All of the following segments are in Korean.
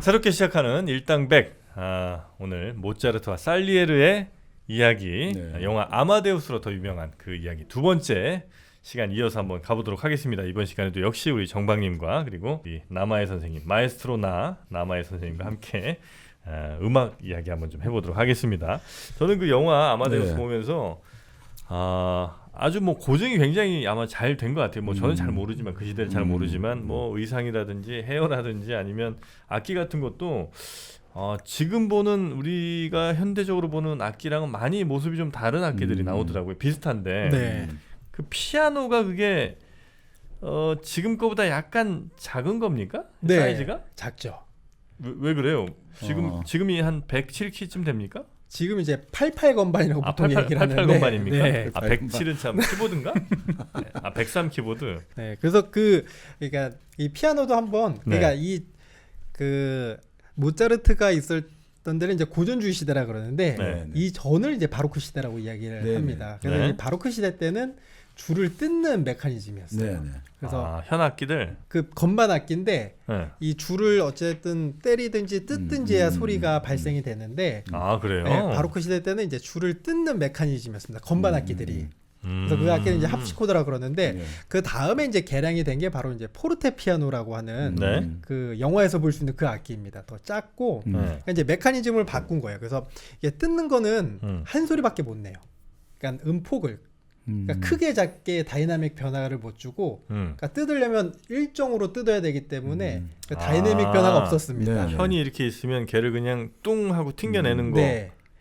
새롭게 시작하는 일당백. 오늘 모차르트와 살리에르의 이야기, 네. 영화 아마데우스로 더 유명한 그 이야기 두 번째 시간 이어서 한번 가보도록 하겠습니다. 이번 시간에도 역시 우리 정박님과 그리고 이 나마의 선생님, 마에스트로 나마의 선생님과 함께 음악 이야기 한번 좀 해보도록 하겠습니다. 저는 그 영화 아마데우스 보면서 아주 뭐 고증이 굉장히 아마 잘 된 것 같아요. 뭐 저는 잘 모르지만 그 시대를 잘 모르지만 뭐 의상이라든지 헤어라든지 아니면 악기 같은 것도 지금 보는 우리가 현대적으로 보는 악기랑은 많이 모습이 좀 다른 악기들이 나오더라고요. 비슷한데 네. 그 피아노가 그게 지금 거보다 약간 작은 겁니까? 네. 사이즈가? 작죠. 왜 그래요? 지금이 한 107키쯤 됩니까? 지금 이제 88건반이라고 보통 얘기를 하는데 88건반입니까? 네. 107은 참 키보드인가? 네. 103 키보드. 네. 그래서 그러니까 이 피아노도 한번 그러니까 그 모차르트가 있었던 데는 이제 고전주의 시대라 그러는데 이 전을 이제 바로크 시대라고 이야기를 합니다. 그래서 이 바로크 시대 때는 줄을 뜯는 메커니즘이었어요. 그래서 현악기들 그 건반 악기인데 이 줄을 어쨌든 때리든지 뜯든지 해야 소리가 발생이 되는데 그래요? 네, 바로크 시대 때는 이제 줄을 뜯는 메커니즘이었습니다. 건반 악기들이. 그래서 그 악기는 이제 합시코드라 그러는데 그 다음에 이제 개량이 된 게 바로 이제 포르테 피아노라고 하는 그 영화에서 볼 수 있는 그 악기입니다. 더 작고 그러니까 이제 메커니즘을 바꾼 거예요. 그래서 이게 뜯는 거는 한 소리밖에 못 내요. 그러니까 음폭을 그러니까 크게 작게 다이나믹 변화를 못 주고 그러니까 뜯으려면 일정으로 뜯어야 되기 때문에 그 다이나믹 변화가 없었습니다. 현이 이렇게 있으면 걔를 그냥 뚱 하고 튕겨내는 거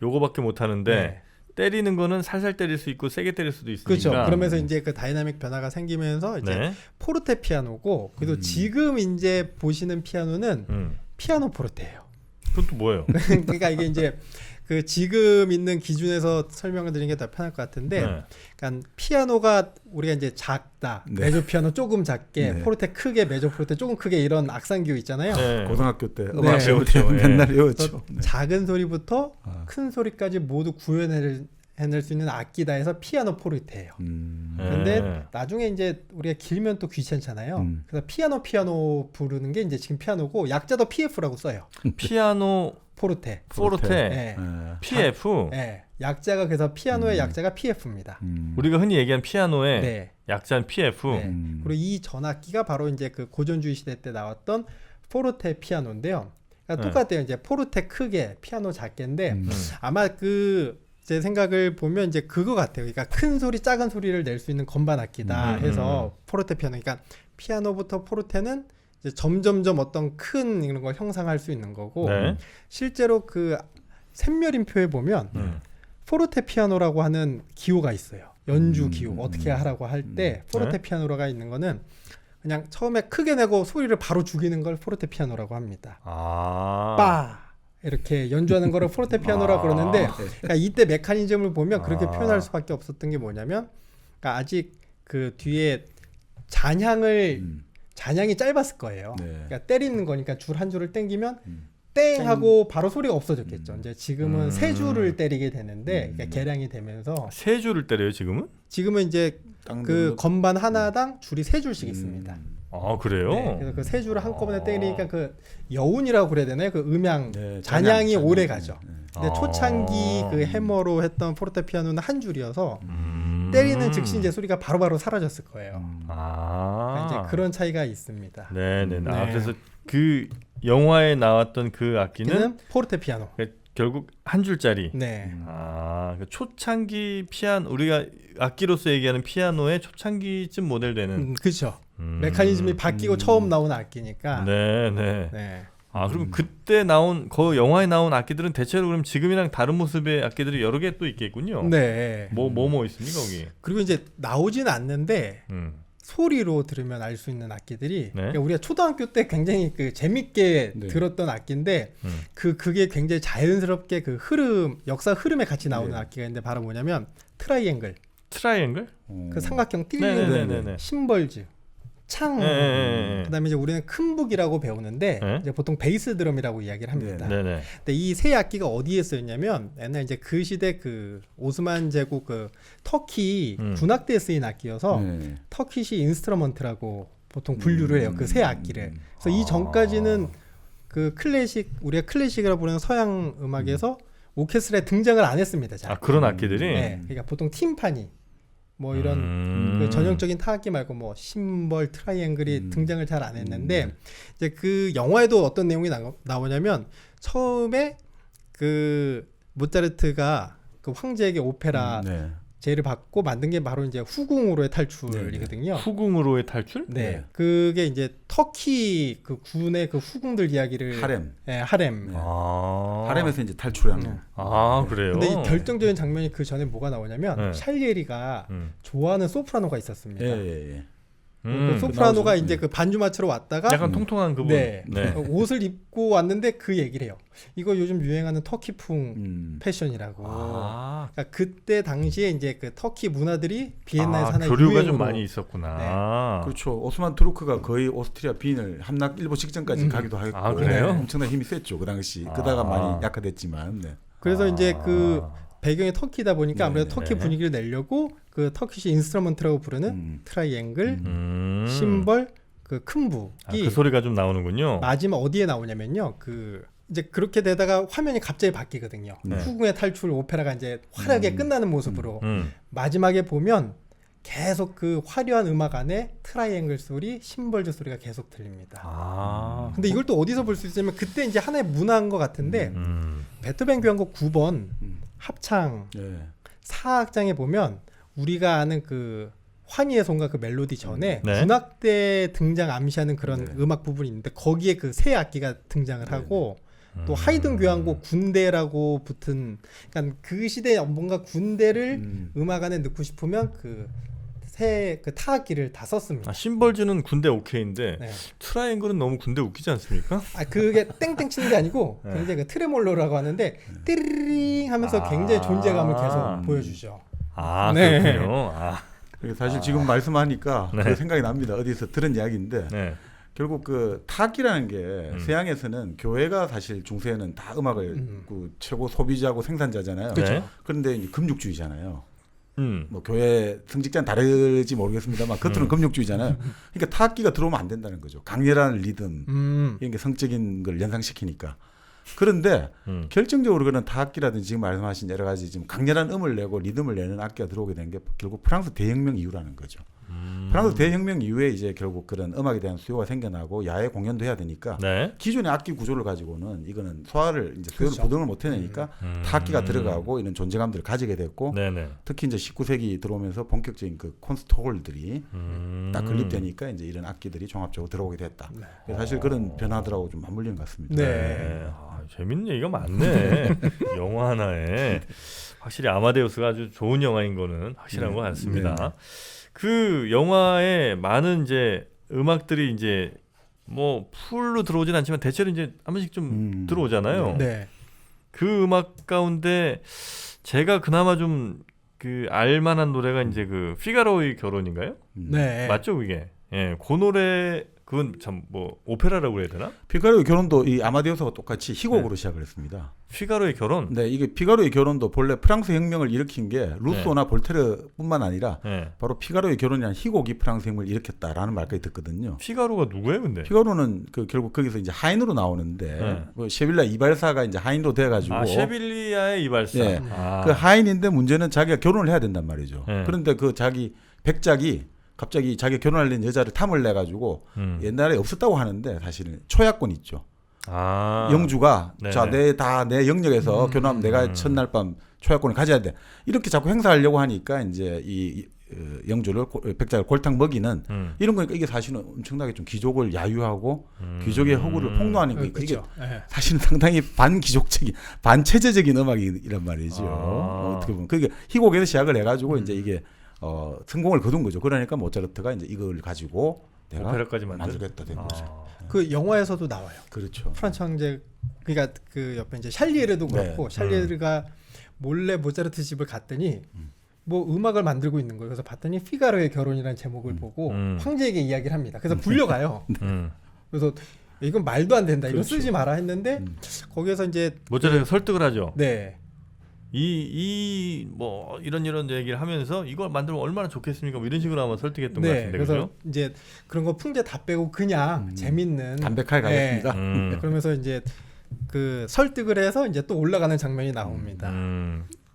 요거밖에 못 하는데 때리는 거는 살살 때릴 수 있고 세게 때릴 수도 있으니까. 그렇죠. 그러면서 이제 그 다이나믹 변화가 생기면서 이제 포르테 피아노고 그리고 지금 이제 보시는 피아노는 피아노 포르테예요. 그것도 뭐예요? 그러니까 이게 이제 그 지금 있는 기준에서 설명을 드리는 게 더 편할 것 같은데, 그러니까 피아노가 우리가 이제 작다, 메조 피아노 조금 작게, 포르테 크게, 메조 포르테 조금 크게 이런 악상 기호 있잖아요. 고등학교 때 음악 배울 때 맨날 외웠죠. 작은 소리부터 큰 소리까지 모두 구현해낼 수 있는 악기다 해서 피아노 포르테예요. 근데 나중에 이제 우리가 길면 또 귀찮잖아요. 그래서 피아노 부르는 게 이제 지금 피아노고 약자도 PF라고 써요. 피아노 포르테. PF. 약자가 그래서 피아노의 약자가 PF입니다. 우리가 흔히 얘기한 피아노의 약자는 PF. 그리고 이 전악기가 바로 이제 그 고전주의 시대 때 나왔던 포르테 피아노인데요. 그러니까 똑같아요. 이제 포르테 크게, 피아노 작게인데 아마 제 생각을 보면 이제 그거 같아요. 그러니까 큰 소리, 작은 소리를 낼 수 있는 건반 악기다 해서 포르테 피아노. 그러니까 피아노부터 포르테는 이제 점점점 어떤 큰 이런 걸 형상할 수 있는 거고 실제로 그 샘멸인표에 보면 포르테 피아노라고 하는 기호가 있어요. 연주 기호 어떻게 하라고 할 때 포르테 피아노가 있는 거는 그냥 처음에 크게 내고 소리를 바로 죽이는 걸 포르테 피아노라고 합니다. 빠 이렇게 연주하는 거를 포르테 피아노라고 그러는데 그러니까 이때 메커니즘을 보면 그렇게 표현할 수밖에 없었던 게 뭐냐면 그러니까 아직 그 뒤에 잔향이 짧았을 거예요. 그러니까 때리는 거니까 줄 한 줄을 땡기면 땡 하고 바로 소리가 없어졌겠죠. 이제 지금은 세 줄을 때리게 되는데 그러니까 개량이 되면서 세 줄을 때려요 지금은? 지금은 이제 그 건반 하나당 줄이 세 줄씩 있습니다. 그래요? 그래서 그 세 줄을 한꺼번에 때리니까 그 여운이라고 그래야 되나요? 그 음향 잔향이 오래 가죠. 근데 초창기 그 해머로 했던 포르테 피아노는 한 줄이어서 때리는 즉시 이제 소리가 바로바로 사라졌을 거예요. 그러니까 이제 그런 차이가 있습니다. 그래서 그 영화에 나왔던 그 악기는 포르테 피아노. 결국 한 줄짜리. 초창기 피아노 우리가 악기로서 얘기하는 피아노의 초창기쯤 모델되는. 그렇죠. 메커니즘이 바뀌고 처음 나온 악기니까. 그럼 그때 나온 그 영화에 나온 악기들은 대체로 그럼 지금이랑 다른 모습의 악기들이 여러 개 또 있겠군요. 뭐 있습니까 거기? 그리고 이제 나오진 않는데 소리로 들으면 알 수 있는 악기들이 그러니까 우리가 초등학교 때 굉장히 그 재밌게 들었던 악기인데 그게 굉장히 자연스럽게 그 역사 흐름에 같이 나오는 악기가 있는데 바로 뭐냐면 트라이앵글? 그 삼각형 띠리는 심벌즈. 창. 그다음에 이제 우리는 큰 북이라고 배우는데 이제 보통 베이스 드럼이라고 이야기를 합니다. 근데 이 세 악기가 어디에 쓰였냐면 옛날 이제 그 시대 그 오스만 제국 그 터키 군악대에 쓰인 악기여서 터키시 인스트루먼트라고 보통 분류를 해요. 그 세 악기를. 그래서 이 전까지는 그 클래식 우리가 클래식이라고 부르는 서양 음악에서 오케스트라에 등장을 안 했습니다. 잘. 아 그런 악기들이. 네, 그러니까 보통 팀파니 뭐 이런 그 전형적인 타악기 말고 뭐 심벌, 트라이앵글이 등장을 잘 안 했는데 이제 그 영화에도 어떤 내용이 나오냐면 처음에 그 모차르트가 그 황제에게 오페라 네. 제의를 받고 만든 게 바로 이제 후궁으로의 탈출이거든요. 후궁으로의 탈출? 네. 네. 그게 이제 터키 그 군의 그 후궁들 이야기를 하렘. 네, 하렘. 네. 아. 하렘에서 이제 탈출하는. 아 그래요. 근데 이 결정적인 장면이 그 전에 뭐가 나오냐면 네. 샬리에리가 좋아하는 소프라노가 있었습니다. 예. 그 소프라노가 나오죠. 이제 그 반주 맞추러 왔다가 약간 통통한 그분. 네. 네. 옷을 입고 왔는데 그 얘기를 해요. 이거 요즘 유행하는 터키풍 패션이라고. 아, 그러니까 그때 당시에 이제 그 터키 문화들이 비엔나에서 하나의 교류가 유행으로 좀 많이 있었구나. 그렇죠. 오스만 투르크가 거의 오스트리아 빈을 함락 일보 직전까지 가기도 했고. 아, 그래요? 엄청난 힘이 셌죠 그 당시. 그다가 많이 약화됐지만. 네. 그래서 이제 그 배경이 터키다 보니까 네, 아무래도 터키 네. 분위기를 내려고 그 터키시 인스트루먼트라고 부르는 트라이앵글, 심벌, 그 큰 북이 그 소리가 좀 나오는군요. 마지막 어디에 나오냐면요. 그 이제 그렇게 되다가 화면이 갑자기 바뀌거든요. 네. 후궁의 탈출 오페라가 이제 화려하게 끝나는 모습으로 마지막에 보면 계속 그 화려한 음악 안에 트라이앵글 소리, 심벌즈 소리가 계속 들립니다. 아. 근데 이걸 또 어디서 볼 수 있냐면 그때 이제 하나의 문화인 것 같은데 베토벤 교향곡 9번 합창 네. 4악장에 보면 우리가 아는 그 환희의 손과 그 멜로디 전에 네. 군악대 등장 암시하는 그런 음악 부분이 있는데 거기에 그 새 악기가 등장을 하고 또 하이든 교향곡 군대라고 붙은 그러니까 그 시대에 뭔가 군대를 음악 안에 넣고 싶으면 그 새 그 타악기를 다 썼습니다. 아, 심벌즈는 군대 오케이인데 네. 트라이앵글은 너무 군대 웃기지 않습니까? 아 그게 땡땡 치는 게 아니고 네. 굉장히 그 트레몰로라고 하는데 띠르링 하면서 굉장히 존재감을 계속 보여주죠. 아 네. 그렇군요. 아, 사실 지금 말씀하니까 네. 그 생각이 납니다. 어디서 들은 이야기인데 네. 결국 그 타악기라는 게 서양에서는 교회가 사실 중세에는 다 음악을 그 최고 소비자고 생산자잖아요. 네. 그런데 이제 금육주의잖아요. 음. 뭐 교회 성직자는 다르지 모르겠습니다만 겉으로는 금육주의잖아요. 그러니까 타악기가 들어오면 안 된다는 거죠. 강렬한 리듬 이런 게 성적인 걸 연상시키니까. 그런데 결정적으로 그런 타악기라든지 지금 말씀하신 여러 가지 지금 강렬한 음을 내고 리듬을 내는 악기가 들어오게 된 게 결국 프랑스 대혁명 이후라는 거죠. 프랑스 대혁명 이후에 이제 결국 그런 음악에 대한 수요가 생겨나고 야외 공연도 해야 되니까 네. 기존의 악기 구조를 가지고는 이거는 소화를 이제 수요를 그렇죠. 보등을 못 해내니까 타악기가 들어가고 이런 존재감들을 가지게 됐고 네네. 특히 이제 19세기 들어오면서 본격적인 그 콘서트홀들이 딱 건립되니까 이제 이런 악기들이 종합적으로 들어오게 됐다. 사실 그런 변화들하고 좀 맞물리는 것 같습니다. 네. 아, 재밌는 얘기가 많네. 영화 하나에 확실히 아마데우스가 아주 좋은 영화인 거는 확실한 것 같습니다. 그 영화에 많은 이제 음악들이 이제 뭐 풀로 들어오진 않지만 대체로 이제 한 번씩 좀 들어오잖아요. 네. 그 음악 가운데 제가 그나마 좀 그 알만한 노래가 이제 그 피가로의 결혼인가요? 네. 맞죠 그게? 예, 그 노래 그건 참 뭐 오페라라고 해야 되나? 피가로의 결혼도 이 아마데우스가 똑같이 희곡으로 시작을 했습니다. 피가로의 결혼. 네, 이게 피가로의 결혼도 본래 프랑스 혁명을 일으킨 게 루소나 볼테르뿐만 아니라 네. 바로 피가로의 결혼이라는 희곡이 프랑스 혁명을 일으켰다라는 말까지 듣거든요. 피가로가 누구예요, 근데? 피가로는 그 결국 거기서 이제 하인으로 나오는데 뭐 셰빌라 이발사가 이제 하인으로 돼가지고 아, 셰빌리아의 이발사. 네. 아. 그 하인인데 문제는 자기가 결혼을 해야 된단 말이죠. 네. 그런데 그 자기 백작이 갑자기 자기 결혼하려는 여자를 탐을 내가지고 옛날에 없었다고 하는데 사실은 초약권 있죠. 아. 영주가 네네. 자, 내 영역에서 결혼하면 내가 첫날 밤 초약권을 가져야 돼. 이렇게 자꾸 행사하려고 하니까 이제 이 영주를 백작을 골탕 먹이는 이런 거니까 이게 사실은 엄청나게 좀 귀족을 야유하고 귀족의 허구를 폭로하는 거니까 이게 그렇죠. 네. 사실은 상당히 반기족적인 반체제적인 음악이란 말이죠. 아. 어떻게 보면 그게 희곡에서 시작을 해가지고 이제 이게 성공을 거둔 거죠. 그러니까 모차르트가 이제 이걸 가지고 내가 오페라까지 만들겠다 된 거죠. 그 영화에서도 나와요. 그렇죠. 프란츠 황제 그러니까 그 옆에 이제 샬리에르도 그렇고 샬리에르가 몰래 모차르트 집을 갔더니 뭐 음악을 만들고 있는 거예요. 그래서 봤더니 피가로의 결혼이라는 제목을 보고 황제에게 이야기를 합니다. 그래서 불려가요. 그래서 이건 말도 안 된다. 이거 그렇죠. 쓰지 마라 했는데 거기에서 이제 모차르트가 설득을 하죠. 네. 이 뭐 이런 얘기를 하면서 이걸 만들면 얼마나 좋겠습니까? 뭐 이런 식으로 아마 설득했던 것 같은데 그래서 그죠? 이제 그런 거 풍제 다 빼고 그냥 재밌는 담백하게 가겠습니다. 그러면서 이제 그 설득을 해서 이제 또 올라가는 장면이 나옵니다.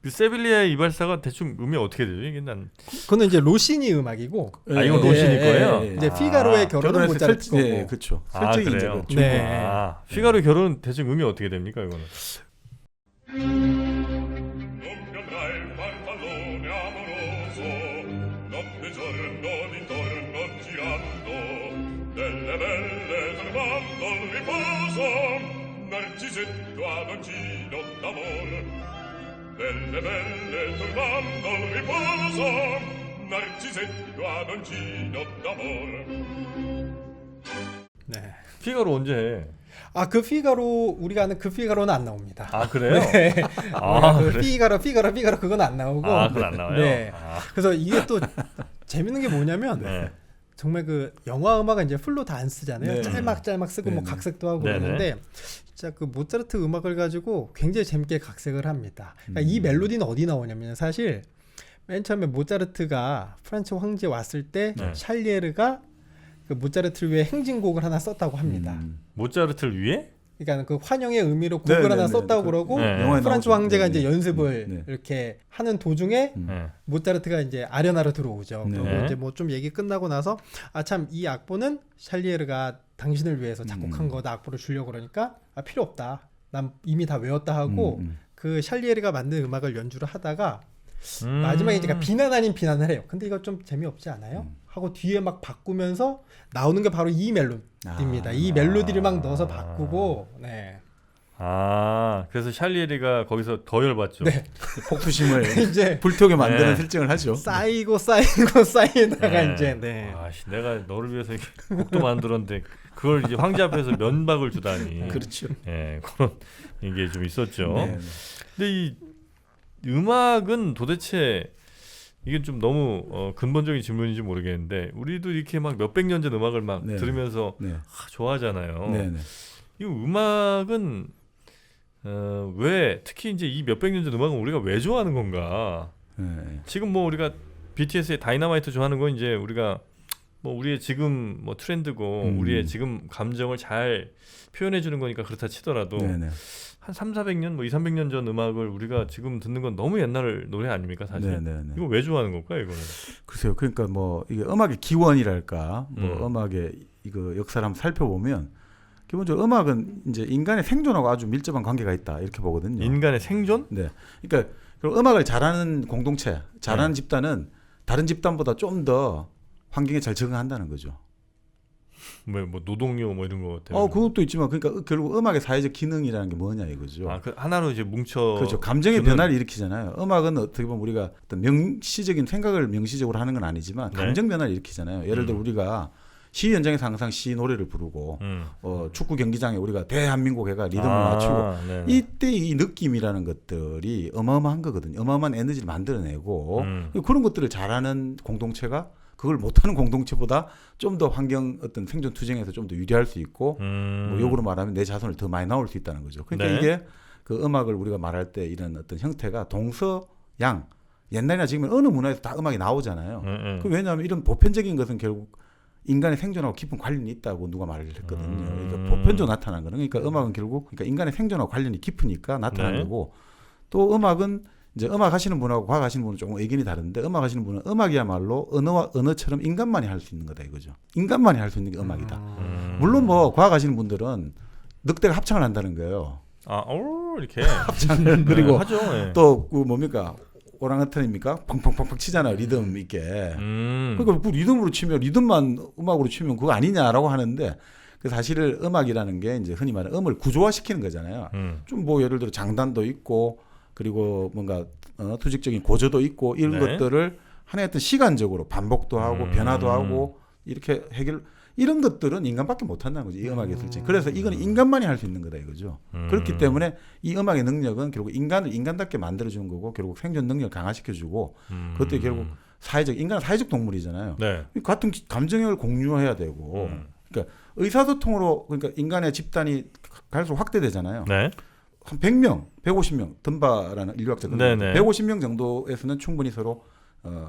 그 세빌리아의 이발사가 대충 음이 어떻게 되죠? 이게 난 그거는 이제 로시니 음악이고 아, 이건 로시니 거예요? 이제 피가로의 결혼은 모차르트 거고. 네, 그렇죠. 아, 설정이 이제 그래요? 그 네. 아, 피가로의 결혼 대충 음이 어떻게 됩니까 이거는? Non più andrà il farfallone amoroso, notte e giorno d'intorno girando, delle belle turbando il riposo, Narcisetto ad un giro d'amore. Delle belle turbando il riposo, Narcisetto ad un giro d'amore. 네. 피가로 언제 해? 아, 그 피가로 우리가 아는 그 피가로는 안 나옵니다. 아 그래요? 네. 아, 그 그래? 피가로 그건 안 나오고. 아 그건 안 나와요? 네. 아, 그래서 이게 또 재밌는 게 뭐냐면 네. 정말 그 영화 음악은 이제 풀로 다 안 쓰잖아요. 네. 짤막 쓰고 뭐 네. 각색도 하고 네네. 그러는데 진짜 그 모차르트 음악을 가지고 굉장히 재밌게 각색을 합니다. 그러니까 이 멜로디는 어디 나오냐면 사실 맨 처음에 모차르트가 프란츠 황제 왔을 때 네. 샬리에르가 그 모차르트를 위해 행진곡을 하나 썼다고 합니다. 모차르트를 위해? 그러니까 그 환영의 의미로 곡을 네, 하나 네, 썼다고 네. 그러고 네. 영화에 프란츠 나오죠. 황제가 네, 이제 네. 연습을 네. 이렇게 하는 도중에 네. 모차르트가 이제 아레나로 들어오죠. 네. 그리고 이제 뭐 좀 얘기 끝나고 나서 아 참 이 악보는 샬리에르가 당신을 위해서 작곡한 거다. 악보를 주려고 그러니까 아 필요 없다. 난 이미 다 외웠다 하고 그 샬리에르가 만든 음악을 연주를 하다가 마지막에 이제 비난 아닌 비난을 해요. 근데 이거 좀 재미없지 않아요? 하고 뒤에 막 바꾸면서 나오는 게 바로 이 멜로디입니다. 이 멜로디를 막 넣어서 바꾸고 네. 아 그래서 샬리에리가 거기서 더 열받죠. 네. 폭투심을 이제 불태우게 만드는 네. 설정을 하죠. 쌓이고 쌓이다가 이제 네. 아씨 내가 너를 위해서 이렇게 곡도 만들었는데 그걸 이제 황제 앞에서 면박을 주다니. 그렇죠. 예, 그런 게 좀 있었죠. 네. 근데 이 음악은 도대체 이게 좀 너무 근본적인 질문인지 모르겠는데 우리도 이렇게 막 몇백 년 전 음악을 막 네. 들으면서 네. 좋아하잖아요. 네. 네. 이 음악은 왜 특히 이제 이 몇백 년 전 음악은 우리가 왜 좋아하는 건가? 네. 지금 뭐 우리가 BTS의 다이너마이트 좋아하는 건 이제 우리가 뭐 우리의 지금 뭐 트렌드고 우리의 지금 감정을 잘 표현해 주는 거니까 그렇다 치더라도 네. 네. 한 300~400년 뭐 200~300년 전 음악을 우리가 지금 듣는 건 너무 옛날 노래 아닙니까 사실? 네. 네. 네. 이거 왜 좋아하는 걸까 이거는? 글쎄요. 그러니까 뭐 이게 음악의 기원이랄까, 뭐 음. 음악의 이거 역사를 한번 살펴보면 기본적으로 음악은 이제 인간의 생존하고 아주 밀접한 관계가 있다 이렇게 보거든요. 인간의 생존? 네. 그러니까 그리고 음악을 잘하는 공동체, 잘하는 집단은 다른 집단보다 좀 더 환경에 잘 적응한다는 거죠. 뭐 노동요 뭐 이런 거 때문에. 그것도 있지만 그러니까 결국 음악의 사회적 기능이라는 게 뭐냐 이거죠. 그 하나로 이제 뭉쳐. 그렇죠. 감정의 주는- 변화를 일으키잖아요. 음악은 어떻게 보면 우리가 어떤 명시적인 생각을 명시적으로 하는 건 아니지만 네. 감정 변화를 일으키잖아요. 예를 들어 우리가 시 현장에서 항상 시 노래를 부르고 축구 경기장에 우리가 대한민국 해가 리듬을 맞추고 네네. 이때 이 느낌이라는 것들이 어마어마한 거거든요. 어마어마한 에너지를 만들어내고 그런 것들을 잘하는 공동체가 그걸 못하는 공동체보다 좀 더 환경 어떤 생존 투쟁에서 좀 더 유리할 수 있고 뭐 욕으로 말하면 내 자손을 더 많이 나올 수 있다는 거죠. 그러니까 네. 이게 그 음악을 우리가 말할 때 이런 어떤 형태가 동서양 옛날이나 지금은 어느 문화에서 다 음악이 나오잖아요. 그 왜냐하면 이런 보편적인 것은 결국 인간의 생존하고 깊은 관련이 있다고 누가 말을 했거든요. 그러니까 보편적으로 나타난 거는 그러니까 음악은 결국 그러니까 인간의 생존하고 관련이 깊으니까 나타나는 네. 거고 또 음악은 이제 음악 하시는 분하고 과학 하시는 분은 조금 의견이 다른데 음악 하시는 분은 음악이야말로 언어처럼 인간만이 할 수 있는 거다 이거죠. 인간만이 할 수 있는 게 음악이다. 물론 뭐 과학 하시는 분들은 늑대가 합창을 한다는 거예요. 이렇게 합창을 그리고 하죠. 예. 또 그 뭡니까 오랑우탄입니까? 펑펑펑펑 치잖아요. 리듬 있게. 그러니까 그 리듬으로 치면 리듬만 음악으로 치면 그거 아니냐라고 하는데 그 사실은 음악이라는 게 이제 흔히 말하는 음을 구조화시키는 거잖아요. 좀 뭐 예를 들어 장단도 있고 그리고 뭔가 투직적인 고저도 있고 이런 네. 것들을 하나의 어떤 시간적으로 반복도 하고 변화도 하고 이렇게 이런 것들은 인간밖에 못 한다는 거죠. 이 음악의 실제. 그래서 이건 인간만이 할 수 있는 거다 이거죠. 그렇기 때문에 이 음악의 능력은 결국 인간을 인간답게 만들어주는 거고 결국 생존 능력을 강화시켜주고 그것도 결국 인간은 사회적 동물이잖아요. 네. 같은 감정을 공유해야 되고 그러니까 의사소통으로 그러니까 인간의 집단이 갈수록 확대되잖아요. 네. 한 100명, 150명 덤바라는 인류학자 네네. 150명 정도에서는 충분히 서로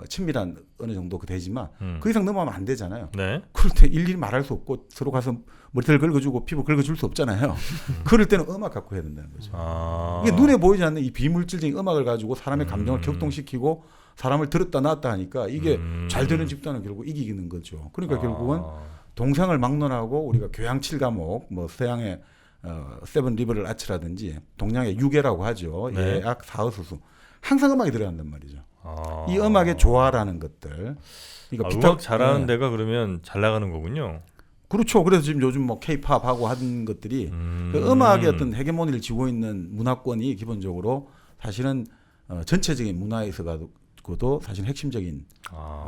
친밀한 어느 정도 되지만 그 이상 넘어가면 안 되잖아요. 네. 그럴 때 일일이 말할 수 없고 서로 가서 머리털 긁어주고 피부 긁어줄 수 없잖아요. 그럴 때는 음악 갖고 해야 된다는 거죠. 아. 이게 눈에 보이지 않는 이 비물질적인 음악을 가지고 사람의 감정을 격동시키고 사람을 들었다 놨다 하니까 이게 잘 되는 집단은 결국 이기는 거죠. 그러니까 결국은 동상을 막론하고 우리가 교양 7과목 뭐 서양의 세븐 리버럴 아츠라든지 동양의 유계라고 하죠. 네. 예악 사어수수 항상 음악이 들어간단 말이죠. 아. 이 음악의 조화라는 것들. 그러니까 음악 잘하는 네. 데가 그러면 잘 나가는 거군요. 그렇죠. 그래서 지금 요즘 뭐 K-팝 하고 하는 것들이 그 음악의 어떤 헤게모니를 쥐고 있는 문화권이 기본적으로 사실은 전체적인 문화에서도 사실 핵심적인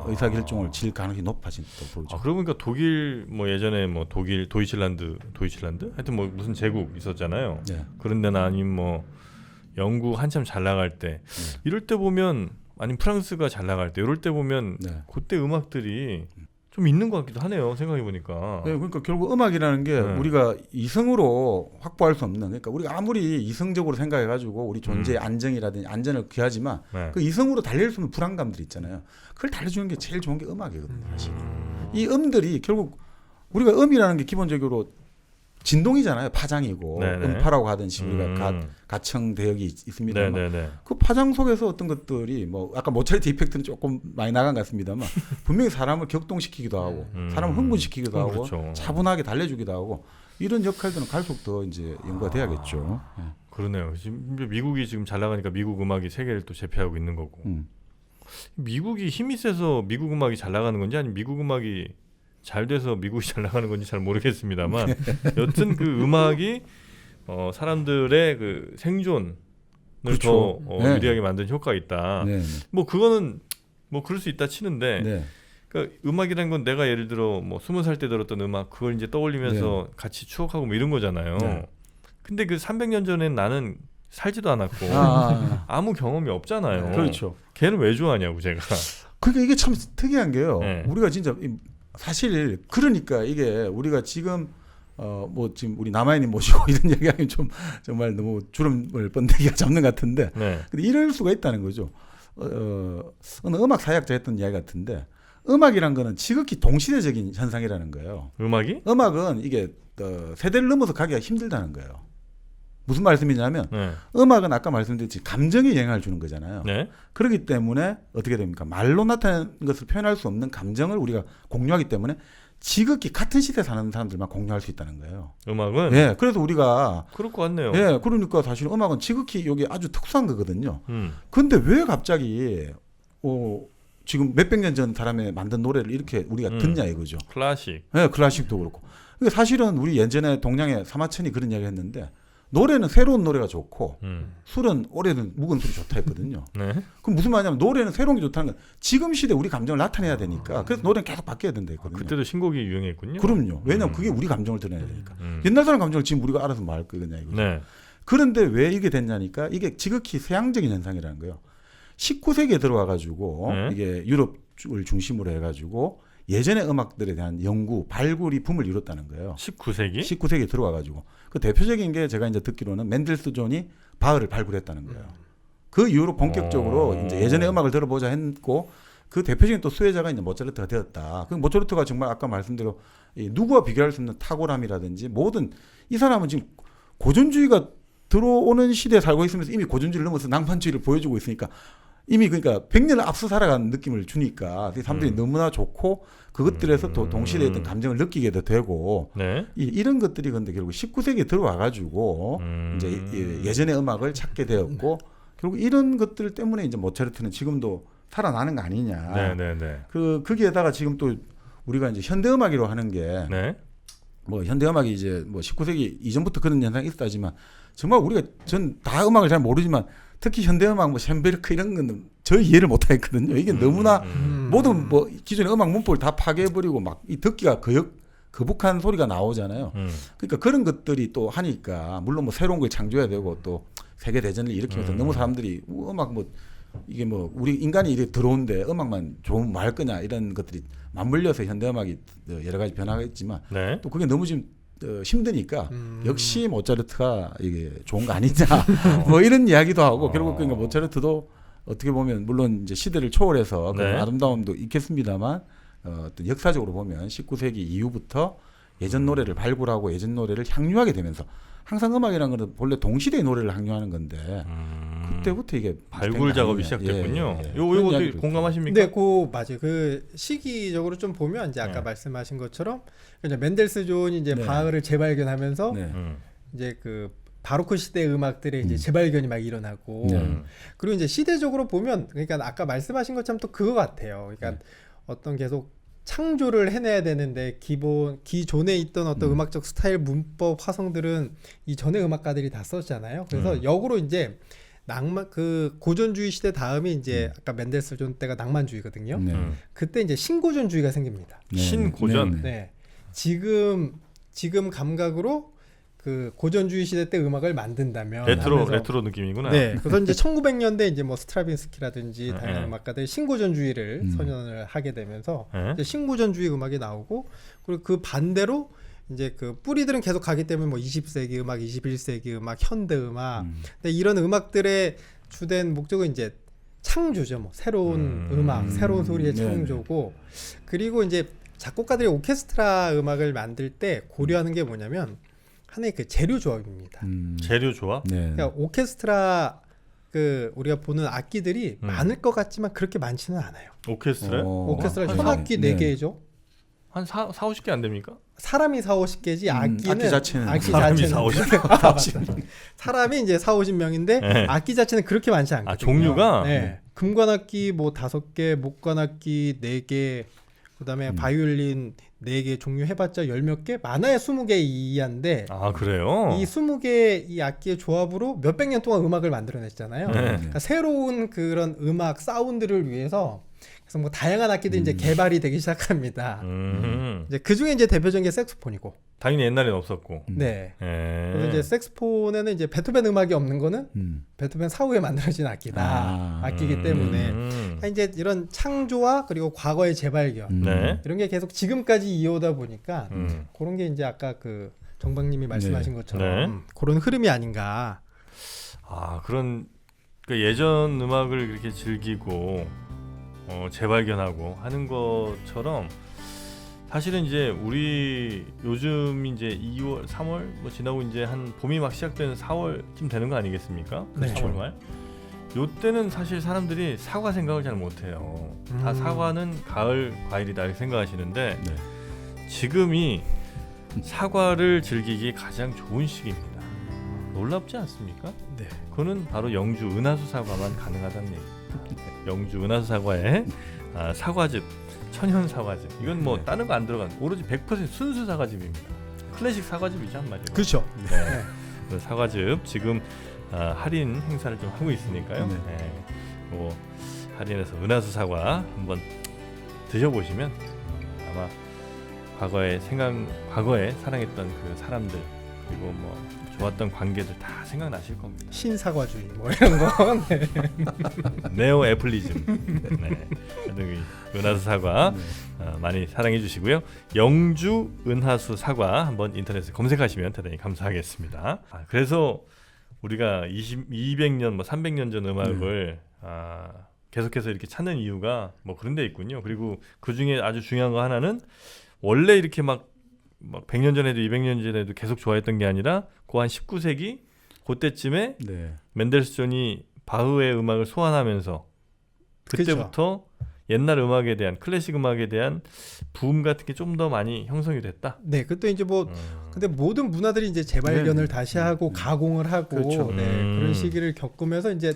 의사결정을 질 가능성이 높아진다고 보죠. 그러고 보니까 독일 뭐 예전에 뭐 독일 도이칠란드 하여튼 뭐 무슨 제국 있었잖아요. 네. 그런 데나 아니면 뭐 영국 한참 잘 나갈 때 이럴 때 보면 아니면 프랑스가 잘 나갈 때 이럴 때 보면 네. 그때 음악들이 좀 있는 것 같기도 하네요. 생각해 보니까. 네, 그러니까 결국 음악이라는 게 우리가 이성으로 확보할 수 없는, 그러니까 우리가 아무리 이성적으로 생각해가지고 우리 존재의 안정이라든지 안전을 귀하지만 네. 그 이성으로 달랠 수 없는 불안감들이 있잖아요. 그걸 달래주는 게 제일 좋은 게 음악이거든요. 사실 이 음들이 결국 우리가 음이라는 게 기본적으로 진동이잖아요. 파장이고 네네. 음파라고 하듯이 우리가 가청 대역이 있습니다만 네네네. 그 파장 속에서 어떤 것들이 뭐 아까 모차르트 이펙트는 조금 많이 나간 것 같습니다만 분명히 사람을 격동시키기도 하고 사람을 흥분시키기도 하고 그렇죠. 차분하게 달래주기도 하고 이런 역할들은 갈수록 더 이제 연구가 돼야겠죠. 그러네요. 지금 미국이 지금 잘 나가니까 미국 음악이 세계를 또 제패하고 있는 거고. 미국이 힘이 세서 미국 음악이 잘 나가는 건지 아니면 미국 음악이 잘 돼서 미국이 잘 나가는 건지 잘 모르겠습니다만 여튼 그 음악이 사람들의 그 생존을 그렇죠. 더 네. 유리하게 만든 효과가 있다. 네. 뭐 그거는 뭐 그럴 수 있다 치는데 네. 그러니까 음악이라는 건 내가 예를 들어 뭐 20살 때 들었던 음악 그걸 이제 떠올리면서 같이 추억하고 뭐 이런 거잖아요. 네. 근데 그 300년 전엔 나는 살지도 않았고 아무 경험이 없잖아요. 그렇죠. 걔는 왜 좋아하냐고 제가. 그러니까 이게 참 특이한 게요. 네. 우리가 진짜 사실 그러니까 이게 우리가 지금 뭐 지금 우리 남아인님 모시고 이런 얘기하면 좀 정말 너무 주름을 번데기가 잡는 것 같은데 네. 근데 이럴 수가 있다는 거죠. 어느 음악 사역자 했던 이야기 같은데 음악이란 거는 지극히 동시대적인 현상이라는 거예요. 음악이? 음악은 이게 세대를 넘어서 가기가 힘들다는 거예요. 무슨 말씀이냐면 네. 음악은 아까 말씀드렸지 감정에 영향을 주는 거잖아요. 네. 그렇기 때문에 어떻게 됩니까? 말로 나타낸 것을 표현할 수 없는 감정을 우리가 공유하기 때문에 지극히 같은 시대에 사는 사람들만 공유할 수 있다는 거예요. 음악은? 예, 그래서 우리가 그럴 것 같네요. 예, 그러니까 사실 음악은 지극히 여기 아주 특수한 거거든요. 근데 왜 갑자기 지금 몇백 년 전 사람이 만든 노래를 이렇게 우리가 듣냐 이거죠. 클래식. 예, 클래식도 그렇고. 그러니까 사실은 우리 예전에 동양의 사마천이 그런 이야기 했는데 노래는 새로운 노래가 좋고 술은 오래된 묵은 술이 좋다 했거든요. 네. 그럼 무슨 말이냐면 노래는 새로운 게 좋다는 건 지금 시대 우리 감정을 나타내야 되니까 그래서 노래는 계속 바뀌어야 된다 했거든요. 그때도 신곡이 유행했군요. 그럼요. 왜냐하면 그게 우리 감정을 드러내야 되니까. 옛날 사람 감정을 지금 우리가 알아서 뭐 할 거냐 이거죠. 네. 그런데 왜 이게 됐냐니까 이게 지극히 서양적인 현상이라는 거예요. 19세기에 들어와 가지고 이게 유럽을 중심으로 해 가지고 예전의 음악들에 대한 연구, 발굴이 붐을 이뤘다는 거예요. 19세기? 19세기에 들어와 가지고 그 대표적인 게 제가 이제 듣기로는 맨델스존이 바흐를 발굴했다는 거예요. 그 이후로 본격적으로 이제 예전의 음악을 들어보자 했고 그 대표적인 또 수혜자가 이제 모차르트가 되었다. 그 모차르트가 정말 아까 말씀대로 누구와 비교할 수 없는 탁월함이라든지 모든 이 사람은 지금 고전주의가 들어오는 시대에 살고 있으면서 이미 고전주의를 넘어서 낭만주의를 보여주고 있으니까 이미 그러니까 100년을 앞서 살아간 느낌을 주니까 사람들이 너무나 좋고 그것들에서 또 동시대에 어떤 감정을 느끼게도 되고 네. 이런 것들이 근데 결국 19세기에 들어와 가지고 이제 예전의 음악을 찾게 되었고 결국 이런 것들 때문에 이제 모차르트는 지금도 살아나는 거 아니냐. 네. 거기에다가 지금 또 우리가 이제 현대 음악이라고 하는 게 네. 뭐 현대 음악이 이제 뭐 19세기 이전부터 그런 현상이 있었다지만 정말 우리가 전 다 음악을 잘 모르지만 특히 현대 음악 뭐 셴베르크 이런 거는 저 이해를 못 하겠거든요. 이게 너무나 모든 뭐 기존의 음악 문법을 다 파괴해버리고 막 이 듣기가 거북한 소리가 나오잖아요. 그러니까 그런 것들이 또 하니까 물론 뭐 새로운 걸 창조해야 되고 또 세계 대전을 일으키면서 너무 사람들이 음악 뭐 이게 뭐 우리 인간이 이렇게 들어온데 음악만 좋으면 뭐 할 거냐 이런 것들이 맞물려서 현대 음악이 여러 가지 변화가 있지만 네. 또 그게 너무 지금 힘드니까 역시 모차르트가 이게 좋은 거 아니냐 뭐 이런 이야기도 하고 결국 그러니까 모차르트도 어떻게 보면 물론 이제 시대를 초월해서 그런 네. 아름다움도 있겠습니다만 어떤 역사적으로 보면 19세기 이후부터 예전 노래를 발굴하고 예전 노래를 향유하게 되면서 항상 음악이라는 건 본래 동시대의 노래를 향유하는 건데 그때부터 이게 발굴 작업이 시작됐군요. 요거 어떻게 공감하십니까? 네, 그 맞아요. 그 시기적으로 좀 보면 이제 아까 네. 말씀하신 것처럼 이제 맨델스 존이 이제 네. 바흐를 재발견하면서 네. 이제 그 바로크 시대 음악들의 이제 재발견이 막 일어나고 그리고 이제 시대적으로 보면 그러니까 아까 말씀하신 것처럼 또 그거 같아요. 그러니까 어떤 계속 창조를 해내야 되는데 기존에 있던 어떤 음악적 스타일, 문법, 화성들은 이 전의 음악가들이 다 썼잖아요. 그래서 역으로 이제 낭만 그 고전주의 시대 다음이 이제 아까 맨델스 존 때가 낭만주의거든요. 네. 그때 이제 신고전주의가 생깁니다. 신고전. 네. 지금 감각으로 그 고전주의 시대 때 음악을 만든다면 레트로 느낌이구나. 네. 그래서 이제 1900년대 이제 뭐 스트라빈스키라든지 네. 다양한 음악가들이 신고전주의를 선언을 하게 되면서 네. 이제 신고전주의 음악이 나오고 그리고 그 반대로 이제 그 뿌리들은 계속 가기 때문에 뭐 20세기 음악, 21세기 음악, 현대 음악. 근데 이런 음악들의 주된 목적은 이제 창조죠. 뭐 새로운 음악, 새로운 소리의 창조고 그리고 이제 작곡가들이 오케스트라 음악을 만들 때 고려하는 게 뭐냐면 하나의 그 재료 조합입니다. 재료 조합? 네. 그러니까 오케스트라 그 우리가 보는 악기들이 많을 것 같지만 그렇게 많지는 않아요. 오케스트라? 오케스트라 한 현악기 4개죠. 한 40개 안 됩니까? 사람이 40-50개지 악기는 악기 자체는 사람이 40-50명. 사람이 이제 40-50명인데 네. 악기 자체는 그렇게 많지 않거든요. 아, 종류가? 네. 금관악기 뭐 5개, 목관악기 4개, 그다음에 바이올린 4개 종류 해봤자 10몇 개, 많아야 20개 이하인데 아, 그래요? 이 20개 이 악기의 조합으로 몇백 년 동안 음악을 만들어냈잖아요. 그러니까 새로운 그런 음악 사운드를 위해서 그래서 뭐 다양한 악기들이 이제 개발이 되기 시작합니다. 이제 그 중에 이제 대표적인 게 색소폰이고. 당연히 옛날엔 없었고. 네. 예. 그래서 이제 색소폰에는 이제 베토벤 음악이 없는 거는 베토벤 사후에 만들어진 악기다. 악기이기 때문에 이제 이런 창조와 그리고 과거의 재발견 네. 이런 게 계속 지금까지 이어오다 보니까 그런 게 이제 아까 그 정박님이 말씀하신 것처럼 그런 흐름이 아닌가. 아, 그런 그러니까 예전 음악을 그렇게 즐기고 재발견하고 하는 것처럼 사실은 이제 우리 요즘 이제 2월, 3월 뭐 지나고 이제 한 봄이 막 시작되는 4월쯤 되는 거 아니겠습니까? 네. 4월 말. 요때는 사실 사람들이 사과 생각을 잘 못해요. 다 사과는 가을 과일이다 이렇게 생각하시는데 지금이 사과를 즐기기 가장 좋은 시기입니다. 놀랍지 않습니까? 네. 그거는 바로 영주 은하수 사과만 가능하다는 얘기입니다. 영주 은하수 사과의 사과즙, 천연 사과즙. 이건 뭐 다른 거 안 들어간 오로지 100% 순수 사과즙입니다. 클래식 사과즙이죠 한마디로. 그렇죠. 네. 그 사과즙 지금 할인 행사를 좀 하고 있으니까요. 네. 뭐 할인해서 은하수 사과 한번 드셔보시면 아마 과거에 사랑했던 그 사람들 그리고 뭐 좋았던 관계들 다 생각나실 겁니다. 신사과주의 뭐 이런 거. 네. 네오 애플리즘. 네. 은하수 사과 많이 사랑해 주시고요. 영주 은하수 사과 한번 인터넷에 검색하시면 대단히 감사하겠습니다. 그래서 우리가 200년 뭐 300년 전 음악을 계속해서 이렇게 찾는 이유가 뭐 그런 데 있군요. 그리고 그 중에 아주 중요한 거 하나는 원래 이렇게 막 100년 전에도 200년 전에도 계속 좋아했던 게 아니라 그 한 19세기 그때쯤에 맨델스존이 바흐의 음악을 소환하면서 그때부터 옛날 음악에 대한 클래식 음악에 대한 붐 같은 게 좀 더 많이 형성이 됐다. 네, 그것도 이제 뭐 근데 모든 문화들이 이제 재발견을 다시 하고 가공을 하고 그렇죠. 그런 시기를 겪으면서 이제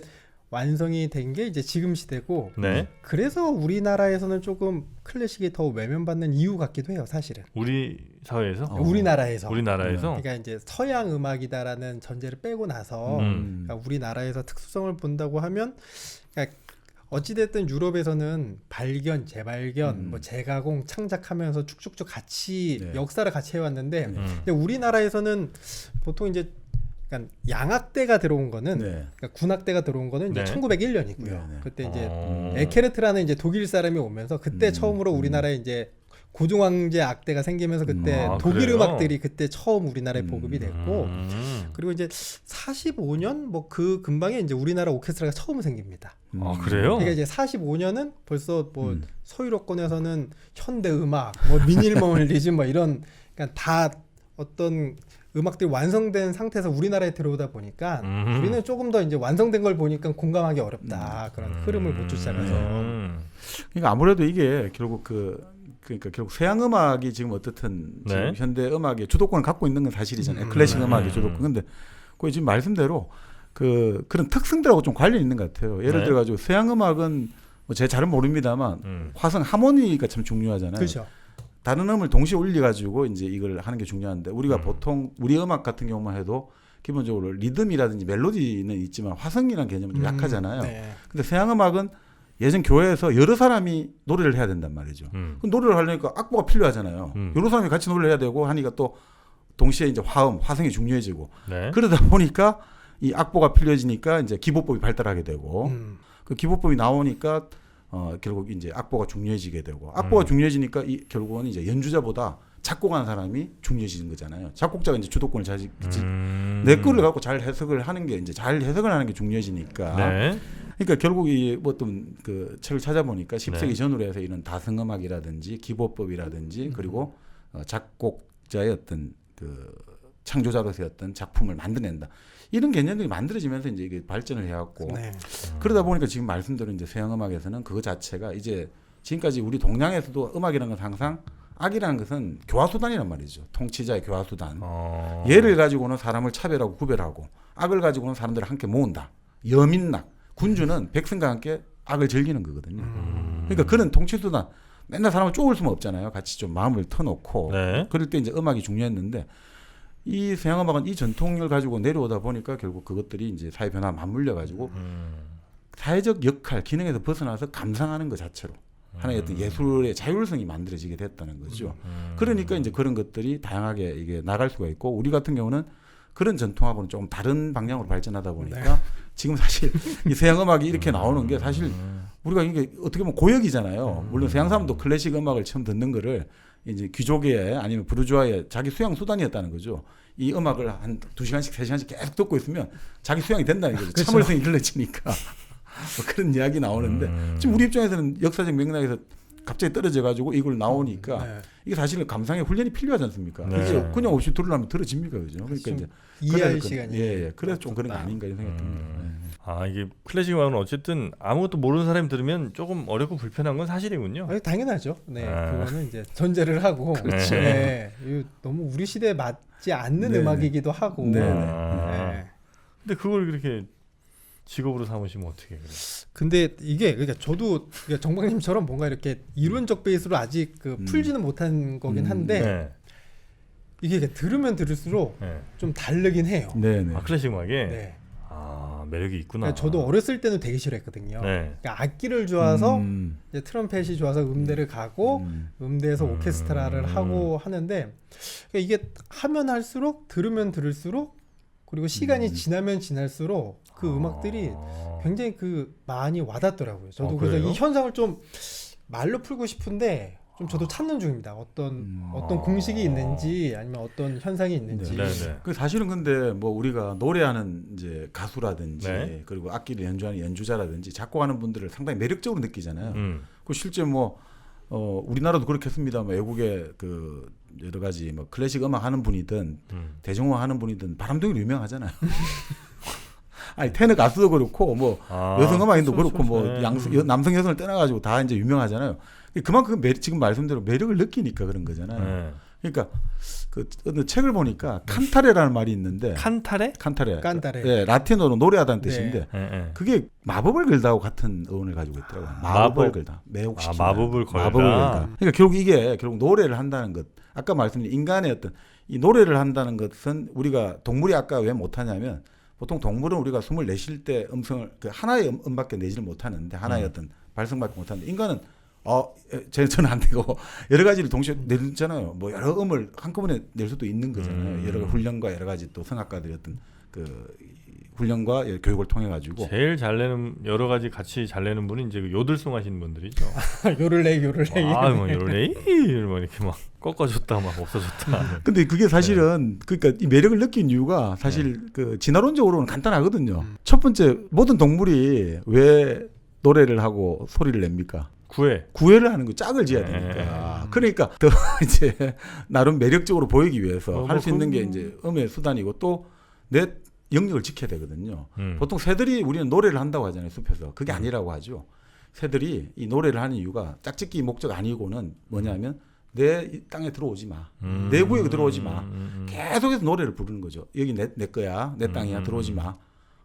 완성이 된 게 이제 지금 시대고. 네. 그래서 우리나라에서는 조금 클래식이 더 외면받는 이유 같기도 해요, 사실은. 우리 사회에서? 우리나라에서. 우리나라에서? 그러니까 이제 서양 음악이다라는 전제를 빼고 나서 그러니까 우리나라에서 특수성을 본다고 하면 그러니까 어찌됐든 유럽에서는 발견, 재발견, 뭐 재가공, 창작하면서 쭉쭉쭉 같이 역사를 같이 해왔는데 근데 우리나라에서는 보통 이제 그러니까 양악대가 들어온 거는 그러니까 군악대가 들어온 거는 이제 1901년이고요. 그때 이제 에케르트라는 이제 독일 사람이 오면서 그때 처음으로 우리나라에 이제 고종황제 악대가 생기면서 그때 아, 독일 그래요? 음악들이 그때 처음 우리나라에 보급이 됐고 그리고 이제 45년 뭐 그 근방에 이제 우리나라 오케스트라가 처음 생깁니다. 아, 그래요? 그러니까 이제 45년은 벌써 뭐 서유럽권에서는 현대 음악, 뭐 미니멀리즘 뭐 이런 그러니까 다 어떤 음악들이 완성된 상태에서 우리나라에 들어오다 보니까 우리는 조금 더 이제 완성된 걸 보니까 공감하기 어렵다. 그런 흐름을 못 쫓아가서. 그러니까 아무래도 이게 결국 그러니까 결국 서양 음악이 지금 어떻든 네. 지금 현대 음악의 주도권을 갖고 있는 건 사실이잖아요. 클래식 음악의 주도권. 근데 그 지금 말씀대로 그런 특성들하고 좀 관련이 있는 것 같아요. 예를 네. 들어 가지고 서양 음악은 뭐 제가 잘은 모릅니다만 화성 하모니가 참 중요하잖아요. 그렇죠. 다른 음을 동시에 올려 가지고 이제 이걸 하는 게 중요한데 우리가 보통 우리 음악 같은 경우만 해도 기본적으로 리듬이라든지 멜로디는 있지만 화성이라는 개념은 좀 약하잖아요. 네. 근데 서양 음악은 예전 교회에서 여러 사람이 노래를 해야 된단 말이죠. 그 노래를 하려니까 악보가 필요하잖아요. 여러 사람이 같이 노래를 해야 되고 하니까 또 동시에 이제 화성이 중요해지고 네. 그러다 보니까 이 악보가 필요해지니까 이제 기보법이 발달하게 되고 그 기보법이 나오니까 결국 이제 악보가 중요해지게 되고 악보가 중요해지니까 결국은 이제 연주자보다 작곡한 사람이 중요해지는 거잖아요. 작곡자가 이제 주도권을 가지지 내 거를 갖고 잘 해석을 하는 게 이제 잘 해석을 하는 게 중요해지니까. 네. 그러니까 결국 이 어떤 그 책을 찾아보니까 10세기 네. 전후로 해서 이런 다성음악이라든지 기보법이라든지 그리고 작곡자의 어떤 그 창조자로서의 어떤 작품을 만들어낸다. 이런 개념들이 만들어지면서 이제 이게 발전을 해왔고 네. 그러다 보니까 지금 말씀드린 이제 서양 음악에서는 그거 자체가 이제 지금까지 우리 동양에서도 음악이라는 건 항상 악이라는 것은 교화수단이란 말이죠. 통치자의 교화수단. 예를 가지고는 사람을 차별하고 구별하고 악을 가지고는 사람들을 함께 모은다. 여민락. 군주는 백성과 함께 악을 즐기는 거거든요. 그러니까 그런 통치수단. 맨날 사람을 쪼을 수는 없잖아요. 같이 좀 마음을 터놓고. 네. 그럴 때 이제 음악이 중요했는데 이 서양 음악은 이 전통을 가지고 내려오다 보니까 결국 그것들이 이제 사회 변화와 맞물려 가지고 사회적 역할, 기능에서 벗어나서 감상하는 것 자체로 하나의 어떤 예술의 자율성이 만들어지게 됐다는 거죠. 그러니까 이제 그런 것들이 다양하게 이게 나갈 수가 있고 우리 같은 경우는 그런 전통하고는 조금 다른 방향으로 발전하다 보니까 지금 사실 이 서양 음악이 이렇게 나오는 게 사실 우리가 이게 어떻게 보면 고역이잖아요. 물론 서양 사람도 클래식 음악을 처음 듣는 거를 이제 귀족의 아니면 부르주아의 자기 수양 수단이었다는 거죠. 이 음악을 한 2시간씩 3시간씩 계속 듣고 있으면 자기 수양이 된다는 거죠. 그렇죠. 참을성이 길러지니까 뭐 그런 이야기 나오는데 지금 우리 입장에서는 역사적 맥락에서 갑자기 떨어져 가지고 이걸 나오니까 네. 이게 사실은 감상의 훈련이 필요하지 않습니까? 네. 그죠? 그냥 없이 들으려면 들어집니까, 그죠? 그러니까 이제 이해할 그래야 시간이 예, 그래서 좀 그런 게 아닌가 이런 생각이 듭니다. 예. 아, 이게 클래식 음악은 어쨌든 아무것도 모르는 사람이 들으면 조금 어렵고 불편한 건 사실이군요. 아니, 당연하죠. 네, 아. 그거는 이제 전제를 하고 그렇죠. 네, 이거 너무 우리 시대에 맞지 않는 네. 음악이기도 하고. 네. 아. 근데 그걸 그렇게 직업으로 삼으시면 어떻게 그래요? 근데 이게 그러니까 저도 그러니까 정박님처럼 뭔가 이렇게 이론적 베이스로 아직 풀지는 못한 거긴 한데 네. 이게 이렇게 들으면 들을수록 네. 좀 다르긴 해요. 네, 네. 아, 클래식 음악에 네. 아, 매력이 있구나. 그러니까 저도 어렸을 때는 되게 싫어했거든요. 네. 그러니까 악기를 좋아서 이제 트럼펫이 좋아서 음대를 가고 음대에서 오케스트라를 하고 하는데 그러니까 이게 하면 할수록 들으면 들을수록 그리고 시간이 지나면 지날수록 그 음악들이 굉장히 많이 와닿더라고요. 저도 그래서 그래요? 이 현상을 좀 말로 풀고 싶은데 좀 저도 찾는 중입니다. 어떤 공식이 있는지 아니면 어떤 현상이 있는지. 네, 네. 그 사실은 근데 뭐 우리가 노래하는 이제 가수라든지 네. 그리고 악기를 연주하는 연주자라든지 작곡하는 분들을 상당히 매력적으로 느끼잖아요. 그 실제 뭐 우리나라도 그렇겠습니다. 뭐 외국의 그 여러 가지 뭐 클래식 음악 하는 분이든 대중음악 하는 분이든 바람둥이로 유명하잖아요. 아니 테너 가수도 그렇고 뭐 여성 음악인도 그렇고 뭐 남성 여성을 떠나가지고 다 이제 유명하잖아요. 그만큼 지금 말씀대로 매력을 느끼니까 그런 거잖아요. 네. 그러니까 그 어느 책을 보니까 칸타레라는 말이 있는데 칸타레? 칸타레. 깐타레. 예, 라틴어로 노래하다는 네. 뜻인데 네, 네. 그게 마법을 걸다하고 같은 어원을 가지고 있더라고요. 마법을 걸다. 매혹시키다. 마법을 걸다. 마법을 걸다. 그러니까 결국 노래를 한다는 것. 아까 말씀드린 인간의 어떤 이 노래를 한다는 것은 우리가 동물이 아까 왜 못하냐면 보통 동물은 우리가 숨을 내쉴 때 음성을 그 하나의 음밖에 내지를 못하는데 하나의 어떤 발성밖에 못하는데 인간은 저는 안 되고 여러 가지를 동시에 내잖아요. 뭐 여러 음을 한꺼번에 낼 수도 있는 거잖아요. 여러 훈련과 여러 가지 또 성악가들의 어떤 그 훈련과 교육을 통해 가지고 제일 잘 내는 여러 가지 같이 잘 내는 분이 이제 그 요들송 하시는 분들이죠. 요를레이 뭐 요럴레이 뭐 이렇게 막 꺾어줬다 막 없어졌다. 근데 그게 사실은 그러니까 이 매력을 느낀 이유가 사실 그 진화론적으로는 간단하거든요. 첫 번째 모든 동물이 왜 노래를 하고 소리를 냅니까? 구애를 하는 거 짝을 지어야 되니까. 그러니까 더 이제 나름 매력적으로 보이기 위해서 할 수 있는 게 이제 음의 수단이고 또 내 영역을 지켜야 되거든요. 보통 새들이 우리는 노래를 한다고 하잖아요, 숲에서. 그게 아니라고 하죠. 새들이 이 노래를 하는 이유가 짝짓기 목적 아니고는 뭐냐면 내 땅에 들어오지 마. 내 구역에 들어오지 마. 계속해서 노래를 부르는 거죠. 여기 내 거야. 내 땅이야. 들어오지 마.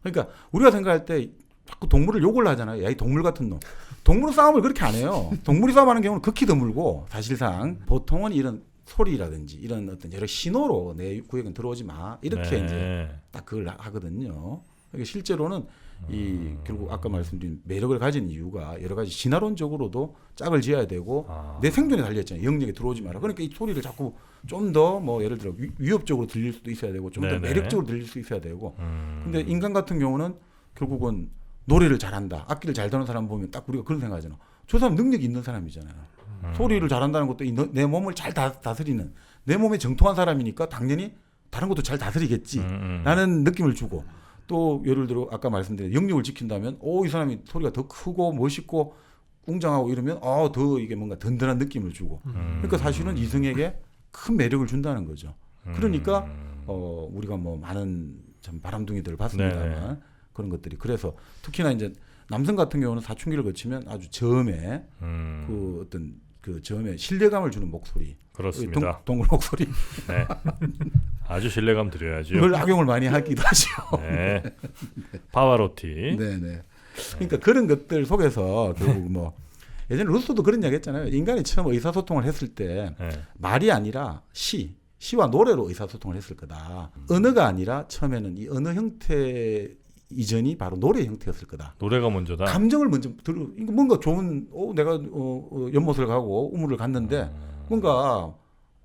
그러니까 우리가 생각할 때 자꾸 동물을 욕을 하잖아요. 야, 이 동물 같은 놈. 동물은 싸움을 그렇게 안 해요. 동물이 싸움하는 경우는 극히 드물고 사실상 보통은 이런 소리라든지 이런 어떤 여러 신호로 내 구역은 들어오지 마. 이렇게 이제 딱 그걸 하거든요. 그러니까 실제로는 이 결국 아까 말씀드린 매력을 가진 이유가 여러 가지 진화론적으로도 짝을 지어야 되고 내 생존에 달려있잖아요. 영역에 들어오지 마라. 그러니까 이 소리를 자꾸 좀 더 뭐 예를 들어 위협적으로 들릴 수도 있어야 되고 좀 더 매력적으로 들릴 수 있어야 되고 근데 인간 같은 경우는 결국은 노래를 잘한다. 악기를 잘 다루는 사람 보면 딱 우리가 그런 생각하잖아. 저 사람 능력이 있는 사람이잖아요. 소리를 잘한다는 것도 내 몸을 잘 다스리는 내 몸에 정통한 사람이니까 당연히 다른 것도 잘 다스리겠지 라는 느낌을 주고 또 예를 들어 아까 말씀드린 영역을 지킨다면 이 사람이 소리가 더 크고 멋있고 웅장하고 이러면 더 이게 뭔가 든든한 느낌을 주고 그러니까 사실은 이성에게 큰 매력을 준다는 거죠. 그러니까 우리가 뭐 많은 참 바람둥이들을 봤습니다만 그런 것들이 그래서 특히나 이제 남성 같은 경우는 사춘기를 거치면 아주 저음에 그 어떤 그 저음에 신뢰감을 주는 목소리 그렇습니다. 동물 목소리 네. 아주 신뢰감 드려야죠. 그걸 악용을 많이 하기도 하죠. 네. 파바로티. 네네. 그러니까 그런 것들 속에서 결국 뭐 예전에 루소도 그런 이야기 했잖아요. 인간이 처음 의사소통을 했을 때 말이 아니라 시와 노래로 의사소통을 했을 거다. 언어가 아니라 처음에는 이 언어 형태 이전이 바로 노래 형태였을 거다. 노래가 먼저다. 감정을 먼저 뭔가 좋은 내가 연못을 가고 우물을 갔는데 뭔가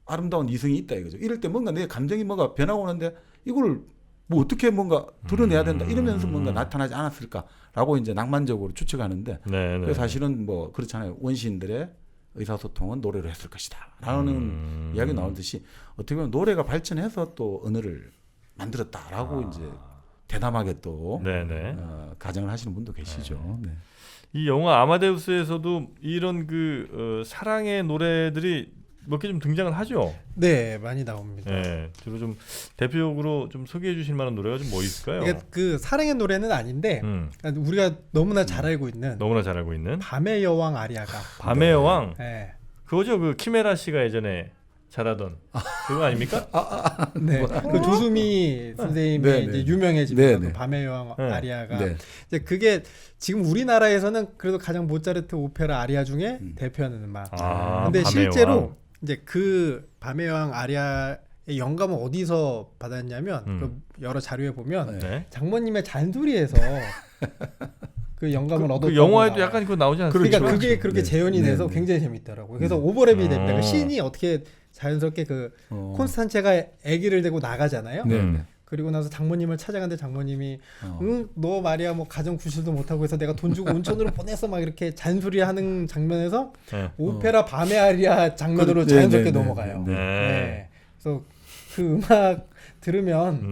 아름다운 이성이 있다 이거죠. 이럴 때 뭔가 내 감정이 뭔가 변하고 오는데 이걸 뭐 어떻게 뭔가 드러내야 된다 이러면서 뭔가 나타나지 않았을까라고 이제 낭만적으로 추측하는데 그래서 사실은 뭐 그렇잖아요. 원시인들의 의사소통은 노래로 했을 것이다라는 이야기 나오듯이 어떻게 보면 노래가 발전해서 또 언어를 만들었다라고 이제 대담하게 또 가정을 하시는 분도 계시죠. 네. 이 영화 아마데우스에서도 이런 사랑의 노래들이 몇 개 좀 등장을 하죠. 네, 많이 나옵니다. 네, 주로 좀 대표적으로 좀 소개해 주실 만한 노래가 좀 뭐 있을까요? 그러니까 그 사랑의 노래는 아닌데 우리가 너무나 잘 알고 있는 밤의 여왕 아리아가. 밤의 여왕. 네. 그거죠. 그 키메라 씨가 예전에 잘하던 그거 아닙니까? 네. 그 조수미 선생님이 이제 유명해집니다. 그 밤의 여왕 아리아가. 이제 그게 지금 우리나라에서는 그래도 가장 모차르트 오페라 아리아 중에 대표하는 음악. 근데 실제로 여왕. 이제 그 밤의 여왕 아리아의 영감은 어디서 받았냐면 그 여러 자료에 보면 장모님의 잔소리에서 그 영감을 얻었다고. 그 영화에도 약간 그거 나오지 않습니까? 그러니까 그게 그렇게 재현이 돼서 굉장히 재밌더라고요. 그래서 오버랩이 됩니다. 그 신이 어떻게 자연스럽게 그 콘스탄체가 아기를 데리고 나가잖아요. 그리고 나서 장모님을 찾아가는데 장모님이 너 말이야 뭐 가정 구실도 못하고 해서 내가 돈 주고 온천으로 보냈어 막 이렇게 잔소리하는 장면에서 오페라 밤의 아리아 장면으로 자연스럽게 넘어가요. 그래서 그 음악 들으면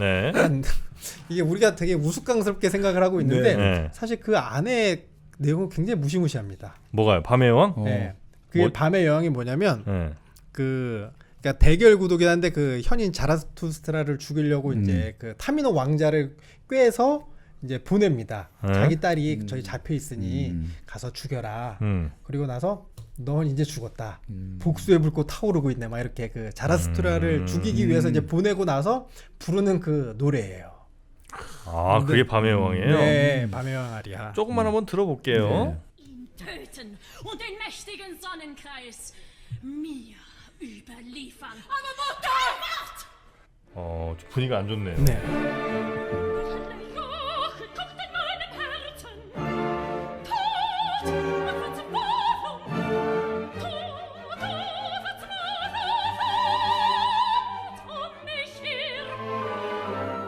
이게 우리가 되게 우스꽝스럽게 생각을 하고 있는데 사실 그 안에 내용은 굉장히 무시무시합니다. 뭐가요? 밤의 여왕? 네. 그 밤의 여왕이 뭐냐면 그러니까 대결 구도긴 한데 그 현인 자라투스트라를 죽이려고 이제 그 타미노 왕자를 꿰서 이제 보냅니다. 자기 딸이 저기 잡혀 있으니 가서 죽여라. 그리고 나서 넌 이제 죽었다. 복수의 불꽃 타오르고 있네. 막 이렇게 그 자라투스트라를 죽이기 위해서 이제 보내고 나서 부르는 그 노래예요. 아, 그게 밤의 여왕이에요? 네, 밤의 여왕 아리아. 조금만 한번 들어볼게요. töten und den mächtigen Sonnenkreis mir überliefern. Aber Mutter! 분위기가 안 좋네요. 네. Kocht in meinem Herzen. Tod und Verzweiflung. Tod und Verzweiflung. Um mich her.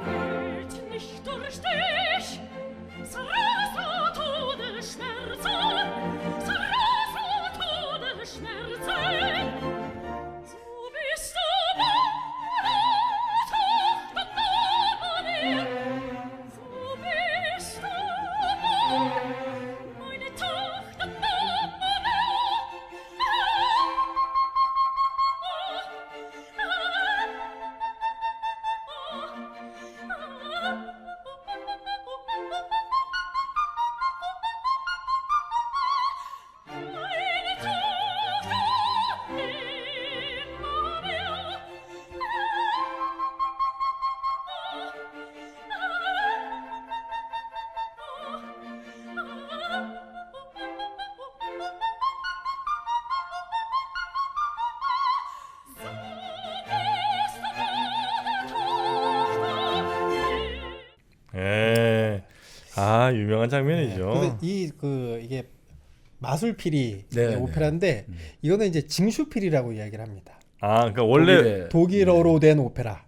Hält nicht durchstehen. 아 유명한 장면이죠. 그래서 이게 마술피리 네, 오페라인데 이거는 이제 징슈피리라고 이야기를 합니다. 아 그러니까 원래 독일어로 된 오페라.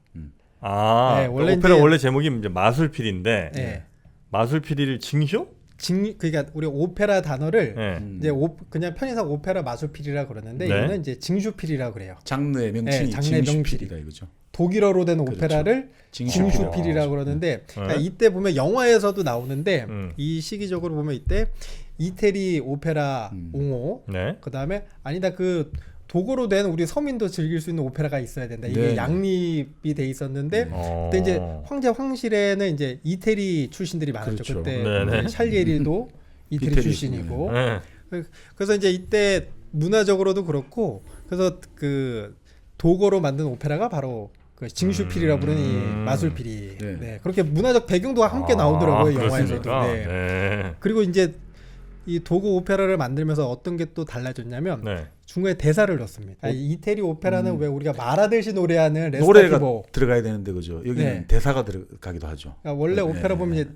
아 네, 원래 오페라 이제- 원래 제목이 이제 마술피리인데 네. 마술피리를 징쇼? 그러니까 우리 오페라 단어를 네. 이제 그냥 편의상 오페라 마술피리라 그러는데 네. 이거는 이제 징슈피리라고 그래요. 장르의 명칭이 네, 장르의 징슈필이다 이거죠. 독일어로 된 그렇죠. 오페라를 징슈필. 징슈필이라고 그러는데 그러니까 네. 이때 보면 영화에서도 나오는데 음. 이 시기적으로 보면 이때 이태리 오페라 옹호 네. 그다음에 아니다 그 독어로 된 우리 서민도 즐길 수 있는 오페라가 있어야 된다. 이게 네. 양립이 돼 있었는데 어. 그때 이제 황제 황실에는 이제 이태리 출신들이 많았죠. 그렇죠. 그때 네네. 샬리에리도 이태리 이태리 출신이고 네. 그래서 이제 이때 문화적으로도 그렇고 그래서 그 독어로 만든 오페라가 바로 그 징슈필이라고 부르는 이 마술필이 네. 네. 그렇게 문화적 배경도 함께 나오더라고요 영화에서도. 그렇습니까? 네. 네. 그리고 이제 이 독어 오페라를 만들면서 어떤 게 또 달라졌냐면 네. 중간에 대사를 넣습니다. 이태리 오페라는 왜 우리가 말하듯이 노래하는 노래가 레스타티보 들어가야 되는데 그죠. 여기는 네. 대사가 들어가기도 하죠. 그러니까 원래 네, 오페라 네, 보면 네. 이제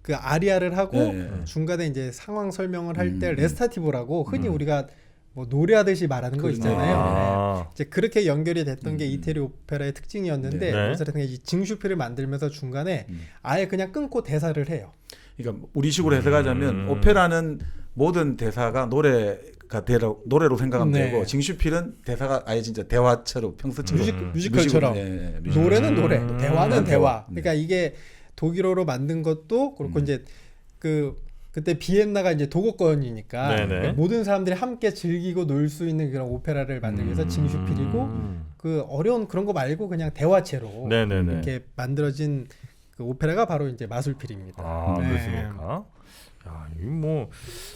그 아리아를 하고 네. 중간에 이제 상황 설명을 할 때 레스타티보라고 흔히 우리가 뭐 노래하듯이 말하는 거 그렇죠. 있잖아요. 아. 네. 이제 그렇게 연결이 됐던 게 이태리 오페라의 특징이었는데 네. 모차르트가 이 징슈피를 만들면서 중간에 아예 그냥 끊고 대사를 해요. 그러니까 우리식으로 해석하자면 오페라는 모든 대사가 노래로 생각하면 네. 되고 징슈필은 대사가 아예 진짜 대화처럼 평소처럼 뮤지컬처럼 네, 노래는 노래, 대화는 대화. 네. 그러니까 이게 독일어로 만든 것도 그렇고 이제 그때 비엔나가 이제 도곡권이니까 네네. 그러니까 모든 사람들이 함께 즐기고 놀 수 있는 그런 오페라를 만들기 위해서 징슈필이고 그 어려운 그런 거 말고 그냥 대화체로 네네네. 이렇게 만들어진 그 오페라가 바로 이제 마술필입니다. 아 네. 그렇습니까? 야, 이거 뭐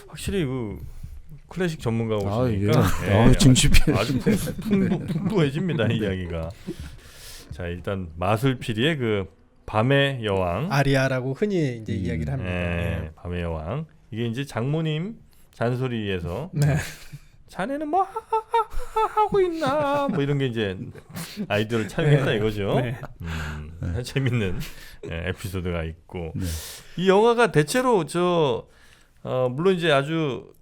확실히 그 클래식 전문가 아, 오시니까 이게 징슈필 아주 풍부해집니다 이 이야기가. 자 일단 마술피리의 그 밤의 여왕, 아리아라고 흔히 이제 이야기를 합니다. 네, 밤의 여왕. 이게 이제 장모님 잔소리에서 네. 자네는 뭐 하고 있나 뭐 이런 게 이제 아이디어를 차용했다 이거죠. 네. 재밌는 에피소드가 있고 네. 이 영화가 대체로 물론 이제 아주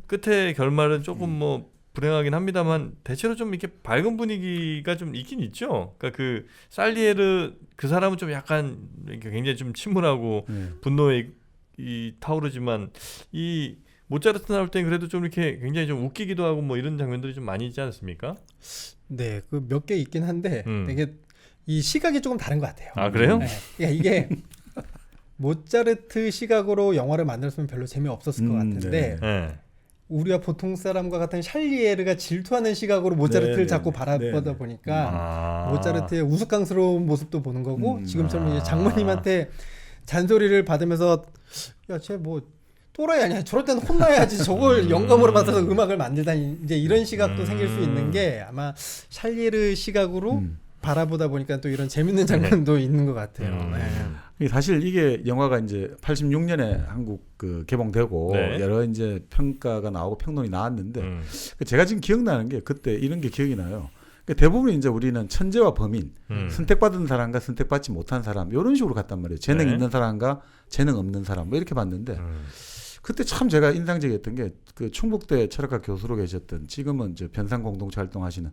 끝의 결말은 조금 뭐 불행하긴 합니다만 대체로 좀 이렇게 밝은 분위기가 좀 있긴 있죠. 그러니까 그 살리에르 그 사람은 좀 약간 이렇게 굉장히 좀 침울하고 분노에 타오르지만 이 모차르트 나올 땐 그래도 좀 이렇게 굉장히 좀 웃기기도 하고 뭐 이런 장면들이 좀 많이 있지 않습니까? 네, 그 몇 개 있긴 한데 되게 이 시각이 조금 다른 것 같아요. 아 그래요? 네. 그러니까 이게 모차르트 시각으로 영화를 만들었으면 별로 재미없었을 것 같은데 네. 우리가 보통 사람과 같은 샬리에르가 질투하는 시각으로 모차르트를 네, 자꾸 네, 바라보다 네. 보니까 아. 모차르트의 우스꽝스러운 모습도 보는 거고 지금처럼 이제 장모님한테 잔소리를 받으면서 야, 쟤 뭐 또라이 아니야? 저럴 때는 혼나야지. 저걸 영감으로 받아서 음악을 만들다니 이제 이런 시각도 생길 수 있는 게 아마 샬리에르 시각으로 바라보다 보니까 또 이런 재밌는 장면도 있는 것 같아요. 네. 사실 이게 영화가 이제 86년에 한국 그 개봉되고 네. 여러 이제 평가가 나오고 평론이 나왔는데 제가 지금 기억나는 게 그때 이런 게 기억이 나요. 그러니까 대부분 이제 우리는 천재와 범인, 선택받은 사람과 선택받지 못한 사람 이런 식으로 갔단 말이에요. 재능 네. 있는 사람과 재능 없는 사람 뭐 이렇게 봤는데 그때 참 제가 인상적이었던 게 그 충북대 철학과 교수로 계셨던 지금은 이제 변상 공동체 활동하시는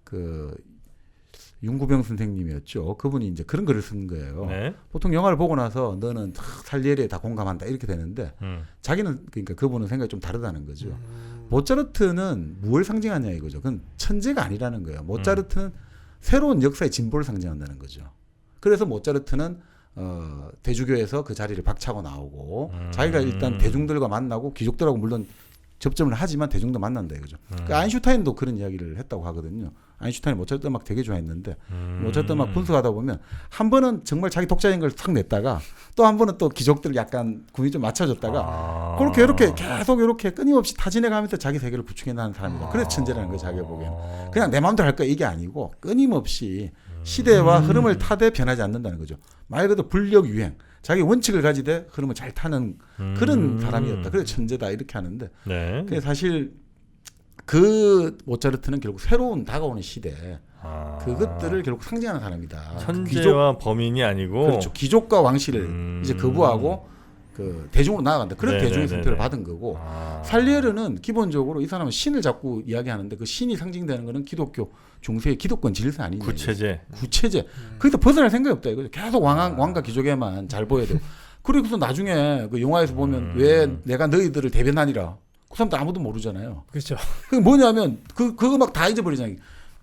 그 윤구병 선생님이었죠. 그분이 이제 그런 글을 쓴 거예요. 네. 보통 영화를 보고 나서 너는 살리에르에 다 공감한다 이렇게 되는데 자기는 그러니까 그분은 생각이 좀 다르다는 거죠. 모차르트는 무엇을 상징하냐 이거죠. 그건 천재가 아니라는 거예요. 모차르트는 새로운 역사의 진보를 상징한다는 거죠. 그래서 모차르트는 대주교에서 그 자리를 박차고 나오고 자기가 일단 대중들과 만나고 귀족들하고 물론 접점을 하지만 대중도 만난다 이거죠. 그러니까 아인슈타인도 그런 이야기를 했다고 하거든요. 아인슈타인이 모차르트 음악 되게 좋아했는데 모차르트 음악 분석하다 보면 한 번은 정말 자기 독자적인 걸 탁 냈다가 또 한 번은 또 귀족들 약간 군이 좀 맞춰줬다가 그렇게 이렇게 계속 이렇게 끊임없이 타진해가면서 자기 세계를 구축해 나가는 사람이다. 그래서 천재라는 거예요. 자기가 보기에는. 그냥 내 마음대로 할 거야 이게 아니고 끊임없이 시대와 흐름을 타되 변하지 않는다는 거죠. 말 그대로 불력 유행. 자기 원칙을 가지되 흐름을 잘 타는 그런 사람이었다. 그래서 천재다 이렇게 하는데 네. 그게 사실 그 모차르트는 결국 새로운 다가오는 시대 그것들을 결국 상징하는 사람이다. 천재와 범인이 아니고 그렇죠. 귀족과 왕실을 이제 거부하고 그 대중으로 나아간다. 그런 네네네네. 대중의 선택을 받은 거고 살리에르는 기본적으로 이 사람은 신을 자꾸 이야기하는데 그 신이 상징되는 거는 기독교 중세의 기독권 질서 아니냐. 구체제. 구체제. 거기서 벗어날 생각이 없다 이거죠. 계속 왕과 귀족에만 잘 보여야 되고. 그리고서 나중에 그 영화에서 보면 왜 내가 너희들을 대변하니라. 그 사람들 아무도 모르잖아요. 그렇죠. 그게 뭐냐면 그거 막 다 잊어버리잖아요.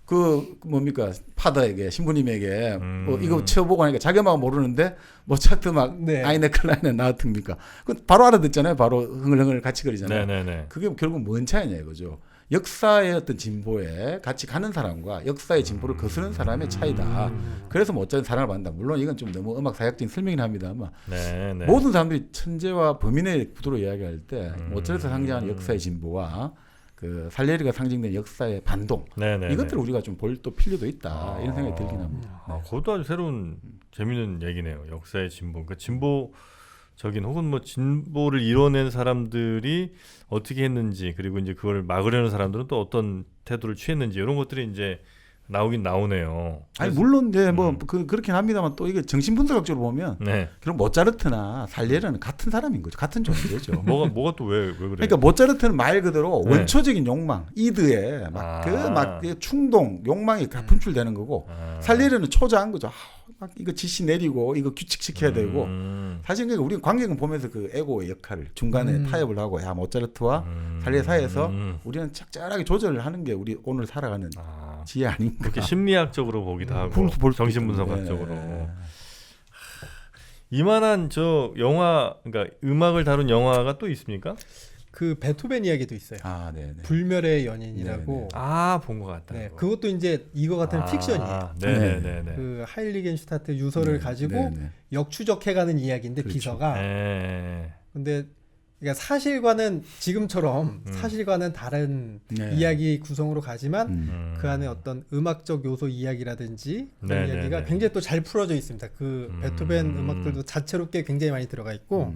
그 뭡니까 파더에게 신부님에게 뭐 이거 채워보고 하니까 자기만 모르는데 모차트 막 네. 아이네 클라이네 나우트입니까? 그 바로 알아듣잖아요. 바로 흥얼흥얼 같이 그리잖아요. 네네네. 그게 결국 뭔 차이냐 이거죠. 역사의 어떤 진보에 같이 가는 사람과 역사의 진보를 거스르는 사람의 차이다. 그래서 모차트 사랑을 받는다. 물론 이건 좀 너무 음악 사역적인 설명이긴 합니다만 네네. 모든 사람들이 천재와 범인의 구도로 이야기할 때 모차트가 상징하는 역사의 진보와 그 살리에리가 상징된 역사의 반동 네네. 이것들을 우리가 좀 볼 또 필요도 있다 이런 생각이 들긴 합니다. 그것도 아주 새로운 재밌는 얘기네요. 역사의 진보. 그러니까 진보적인 혹은 뭐 진보를 이뤄낸 사람들이 어떻게 했는지 그리고 이제 그걸 막으려는 사람들은 또 어떤 태도를 취했는지 이런 것들이 이제 나오긴 나오네요. 아니 물론 이제 뭐 그렇긴 합니다만 또 이게 정신분석학적으로 보면 네. 그럼 모차르트나 살리에르는 같은 사람인 거죠. 같은 존재죠. 뭐가 또 왜 그래요? 그러니까 모차르트는 말 그대로 네. 원초적인 욕망, 이드에 막 충동, 욕망이 다 분출되는 거고 살리에르는 초자한 거죠. 막 이거 지시 내리고 이거 규칙시켜야 되고 사실 그러니까 우리 관객은 보면서 그 에고의 역할을 중간에 타협을 하고 야 모차르트와 살리에르 사이에서 우리는 적절하게 조절을 하는 게 우리 오늘 살아가는 지혜 아닌가. 그렇게 심리학적으로 보기도 하고 그럴 수도 정신분석학적으로. 네. 이만한 저 영화 그러니까 음악을 다룬 영화가 또 있습니까? 그 베토벤 이야기도 있어요. 네네. 불멸의 연인이라고. 본 것 같다. 네, 그거. 그것도 이제 이거 같은 픽션이에요. 네네네. 그 하일리겐슈타트 유서를 가지고 네네. 역추적해가는 이야기인데 그렇죠. 비서가. 네. 근데 그러니까 사실과는 지금처럼 사실과는 다른 네. 이야기 구성으로 가지만 그 안에 어떤 음악적 요소 이야기라든지 그런 네, 이야기가 네, 네. 굉장히 또 잘 풀어져 있습니다. 그 베토벤 음악들도 다채롭게 굉장히 많이 들어가 있고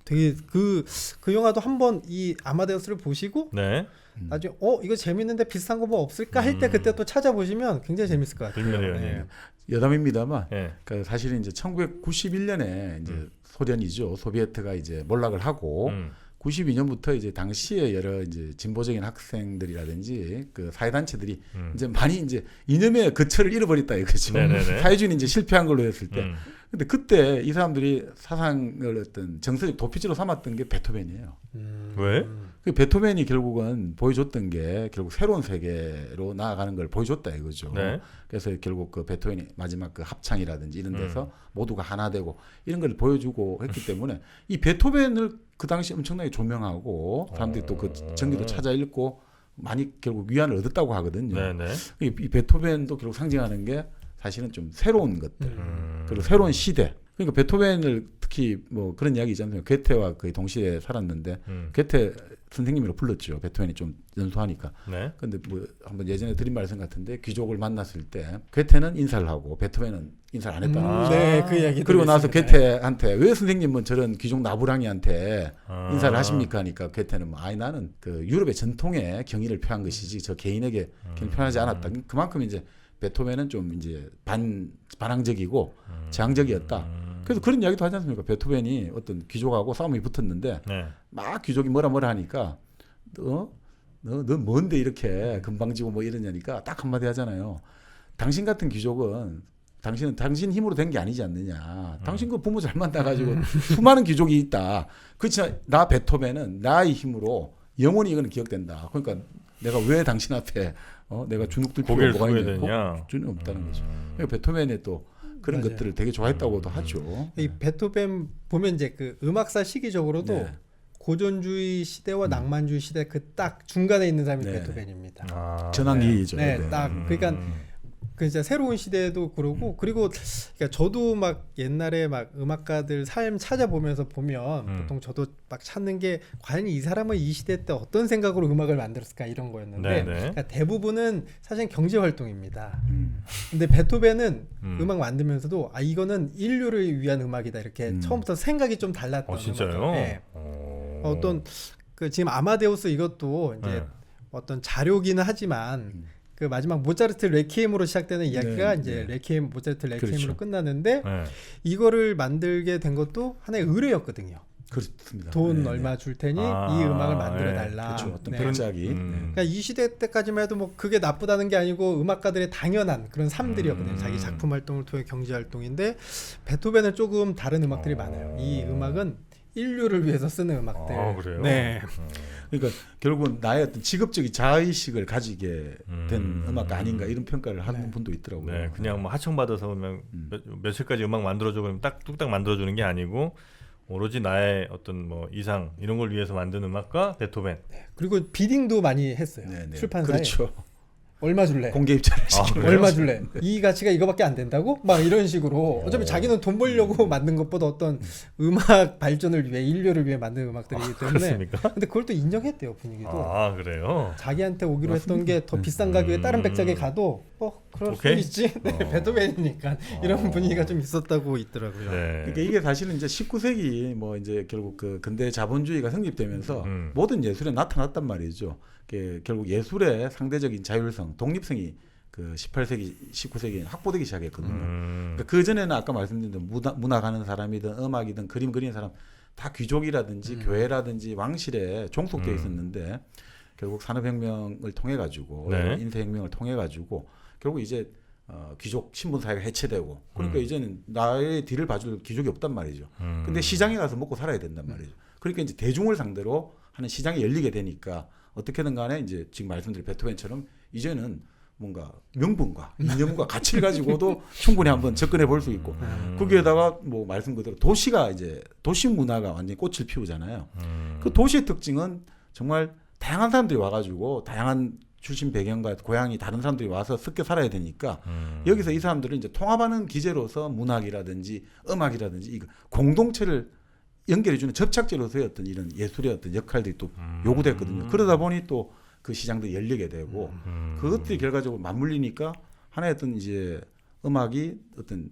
되게 그 영화도 한번 이 아마데우스를 보시고 네. 나중에 이거 재밌는데 비슷한 거 뭐 없을까 할 때 그때 또 찾아보시면 굉장히 재밌을 것 같아요. 불멸의 연인. 네. 여담입니다만 네. 그 사실은 이제 1991년에 이제 소련이죠. 소비에트가 이제 몰락을 하고 92년부터 이제 당시에 여러 이제 진보적인 학생들이라든지 그 사회단체들이 이제 많이 이제 이념의 거처를 잃어버렸다 이거죠. 네네네. 사회주의는 이제 실패한 걸로 했을 때. 근데 그때 이 사람들이 사상을 어떤 정서적 도피지로 삼았던 게 베토벤이에요. 왜? 그 베토벤이 결국은 보여줬던 게 결국 새로운 세계로 나아가는 걸 보여줬다 이거죠. 네. 그래서 결국 그 베토벤이 마지막 그 합창이라든지 이런 데서 모두가 하나 되고 이런 걸 보여주고 했기 때문에 이 베토벤을 그 당시 엄청나게 조명하고 사람들이 또 그 전기도 찾아 읽고 많이 결국 위안을 얻었다고 하거든요. 네네. 이 베토벤도 결국 상징하는 게 사실은 좀 새로운 것들 그리고 새로운 시대. 그러니까 베토벤을 특히 뭐 그런 이야기 있잖아요. 괴테와 거의 동시에 살았는데 괴테 선생님으로 불렀죠. 베토벤이 좀 연소하니까. 네. 근데 뭐 한번 예전에 드린 말씀 같은데 귀족을 만났을 때 괴테는 인사를 하고 베토벤은 인사를 안 했다. 네, 그 이야기. 그리고 나서 괴테한테 왜 선생님은 저런 귀족 나부랑이한테 인사를 하십니까? 하니까 괴테는 뭐, 나는 그 유럽의 전통에 경의를 표한 것이지 저 개인에게 경의 표하지 않았다. 그만큼 이제 베토벤은 좀 이제 반항적이고 제항적이었다. 그래서 그런 이야기도 하지 않습니까? 베토벤이 어떤 귀족하고 싸움이 붙었는데 네. 막 귀족이 뭐라 하니까 너 뭔데 이렇게 금방지고 뭐 이러냐니까 딱 한마디 하잖아요. 당신 같은 귀족은 당신은 당신 힘으로 된 게 아니지 않느냐. 당신 그 부모 잘 만나가지고 수많은 귀족이 있다. 그렇지만 나 베토벤은 나의 힘으로 영원히 이거는 기억된다. 그러니까 내가 왜 당신 앞에 내가 주눅들 고개를 필요가 뭐가 숙여야 있냐. 되냐. 주는 없다는 거죠. 그러니까 베토벤의 또 그런 맞아요. 것들을 되게 좋아했다고도 하죠. 이 베토벤 보면 이제 그 음악사 시기적으로도 네. 고전주의 시대와 낭만주의 시대 그 딱 중간에 있는 사람이 네. 베토벤입니다. 전환기죠. 네, 딱 그러니까 그 진짜 새로운 시대도 그러고 그리고 그러니까 저도 막 옛날에 막 음악가들 삶 찾아보면서 보면 보통 저도 막 찾는 게 과연 이 사람은 이 시대 때 어떤 생각으로 음악을 만들었을까 이런 거였는데 네네. 그러니까 대부분은 사실 경제 활동입니다. 근데 베토벤은 음악 만들면서도 이거는 인류를 위한 음악이다 이렇게 처음부터 생각이 좀 달랐던 진짜요? 음악들. 네. 어떤 그 지금 아마데우스 이것도 이제 네. 어떤 자료기는 하지만 그 마지막 모차르트 레퀴엠으로 시작되는 이야기가 네, 이제 네. 모차르트 레퀴엠으로 그렇죠. 끝나는데 네. 이거를 만들게 된 것도 하나의 의뢰였거든요. 그렇습니다. 돈 네, 얼마 줄 테니 아, 이 음악을 네. 만들어 달라. 그렇죠. 어떤 네. 별짝이. 그러니까 이 시대 때까지만 해도 뭐 그게 나쁘다는 게 아니고 음악가들의 당연한 그런 삶들이었거든요. 자기 작품 활동을 통해 경제 활동인데 베토벤은 조금 다른 음악들이 많아요. 이 음악은 인류를 위해서 쓰는 음악들. 아, 그래요? 네. 그러니까 결국은 나의 어떤 직업적인 자의식을 가지게 된 음악가 아닌가 이런 평가를 하는 네. 분도 있더라고요. 네, 그냥 뭐 하청 받아서 그냥 며칠까지 음악 만들어줘 그러면 딱 뚝딱 만들어주는 게 아니고 오로지 나의 어떤 뭐 이상 이런 걸 위해서 만든 음악가 베토벤. 그리고 비딩도 많이 했어요. 네, 네. 출판사에. 그렇죠. 얼마 줄래? 공개 입찰을 시키고 그래요? 얼마 줄래? 이 가치가 이거밖에 안 된다고? 막 이런 식으로 어차피 자기는 돈 벌려고 만든 것보다 어떤 음악 발전을 위해 인류를 위해 만든 음악들이기 때문에 그렇습니까? 근데 그걸 또 인정했대요 분위기도 아, 그래요? 자기한테 오기로 했던 게 더 비싼 가격에 다른 백작에 가도 그럴 수 오케이? 있지 네, 베토벤이니까 이런 분위기가 좀 있었다고 있더라고요. 네. 그러니까 이게 사실은 이제 19세기 뭐 이제 결국 그 근대 자본주의가 성립되면서 모든 예술에 나타났단 말이죠. 결국 예술의 상대적인 자율성, 독립성이 그 18세기, 19세기에 확보되기 시작했거든요. 그러니까 그 전에는 아까 말씀드린 대로 문학 하는 사람이든 음악이든 그림 그리는 사람 다 귀족이라든지 교회라든지 왕실에 종속되어 있었는데 결국 산업혁명을 통해 가지고 네. 인쇄혁명을 통해 가지고 결국 이제 귀족 신분 사회가 해체되고 그러니까 이제는 나의 뒤를 봐줄 귀족이 없단 말이죠. 근데 시장에 가서 먹고 살아야 된단 말이죠. 그러니까 이제 대중을 상대로 하는 시장이 열리게 되니까 어떻게든 간에 이제 지금 말씀드린 베토벤처럼 이제는 뭔가 명분과 이념과 가치를 가지고도 충분히 한번 접근해 볼 수 있고 거기에다가 뭐 말씀 그대로 도시가 이제 도시 문화가 완전히 꽃을 피우잖아요. 그 도시의 특징은 정말 다양한 사람들이 와가지고 다양한 출신 배경과 고향이 다른 사람들이 와서 섞여 살아야 되니까 여기서 이 사람들은 이제 통합하는 기제로서 문학이라든지 음악이라든지 이 공동체를 연결해주는 접착제로서의 어떤 이런 예술의 어떤 역할들이 또 요구됐거든요. 그러다 보니 또 그 시장도 열리게 되고 그것들이 결과적으로 맞물리니까 하나의 어떤 이제 음악이 어떤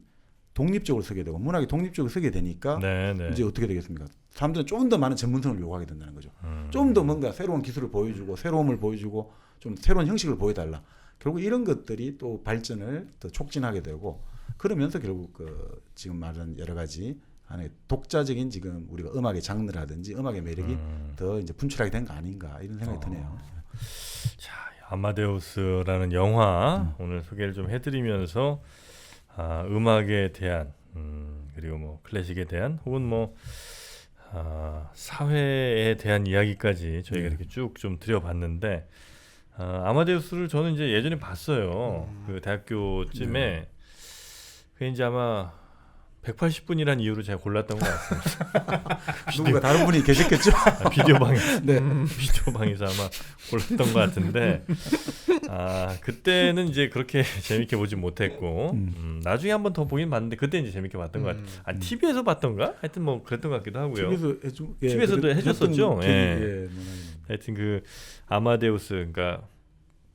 독립적으로 서게 되고 문학이 독립적으로 서게 되니까 네, 네. 이제 어떻게 되겠습니까? 사람들은 조금 더 많은 전문성을 요구하게 된다는 거죠. 좀 더 뭔가 새로운 기술을 보여주고 새로움을 보여주고 좀 새로운 형식을 보여달라. 결국 이런 것들이 또 발전을 더 촉진하게 되고 그러면서 결국 그 지금 말한 여러 가지 하나의 독자적인 지금 우리가 음악의 장르라든지 음악의 매력이 더 이제 분출하게 된 거 아닌가 이런 생각이 드네요. 자, 아마데우스라는 영화 오늘 소개를 좀 해드리면서 음악에 대한 그리고 뭐 클래식에 대한 혹은 뭐 사회에 대한 이야기까지 저희가 이렇게 쭉 좀 드려봤는데 아마데우스를 저는 이제 예전에 봤어요. 그 대학교쯤에 그게 이제 아마 180분이라는 이유로 제가 골랐던 것 같습니다. 누군가 다른 분이 계셨겠죠? 비디오 방에서 네. 비디오 방에서 아마 골랐던 것 같은데 그때는 이제 그렇게 재밌게 보지 못했고 나중에 한번 더 보긴 봤는데 그때 이제 재밌게 봤던 것 같아요. TV에서 봤던가? 하여튼 뭐 그랬던 것 같기도 하고요. TV에서도 해줬었죠. 예. 하여튼 그 아마데우스 그러니까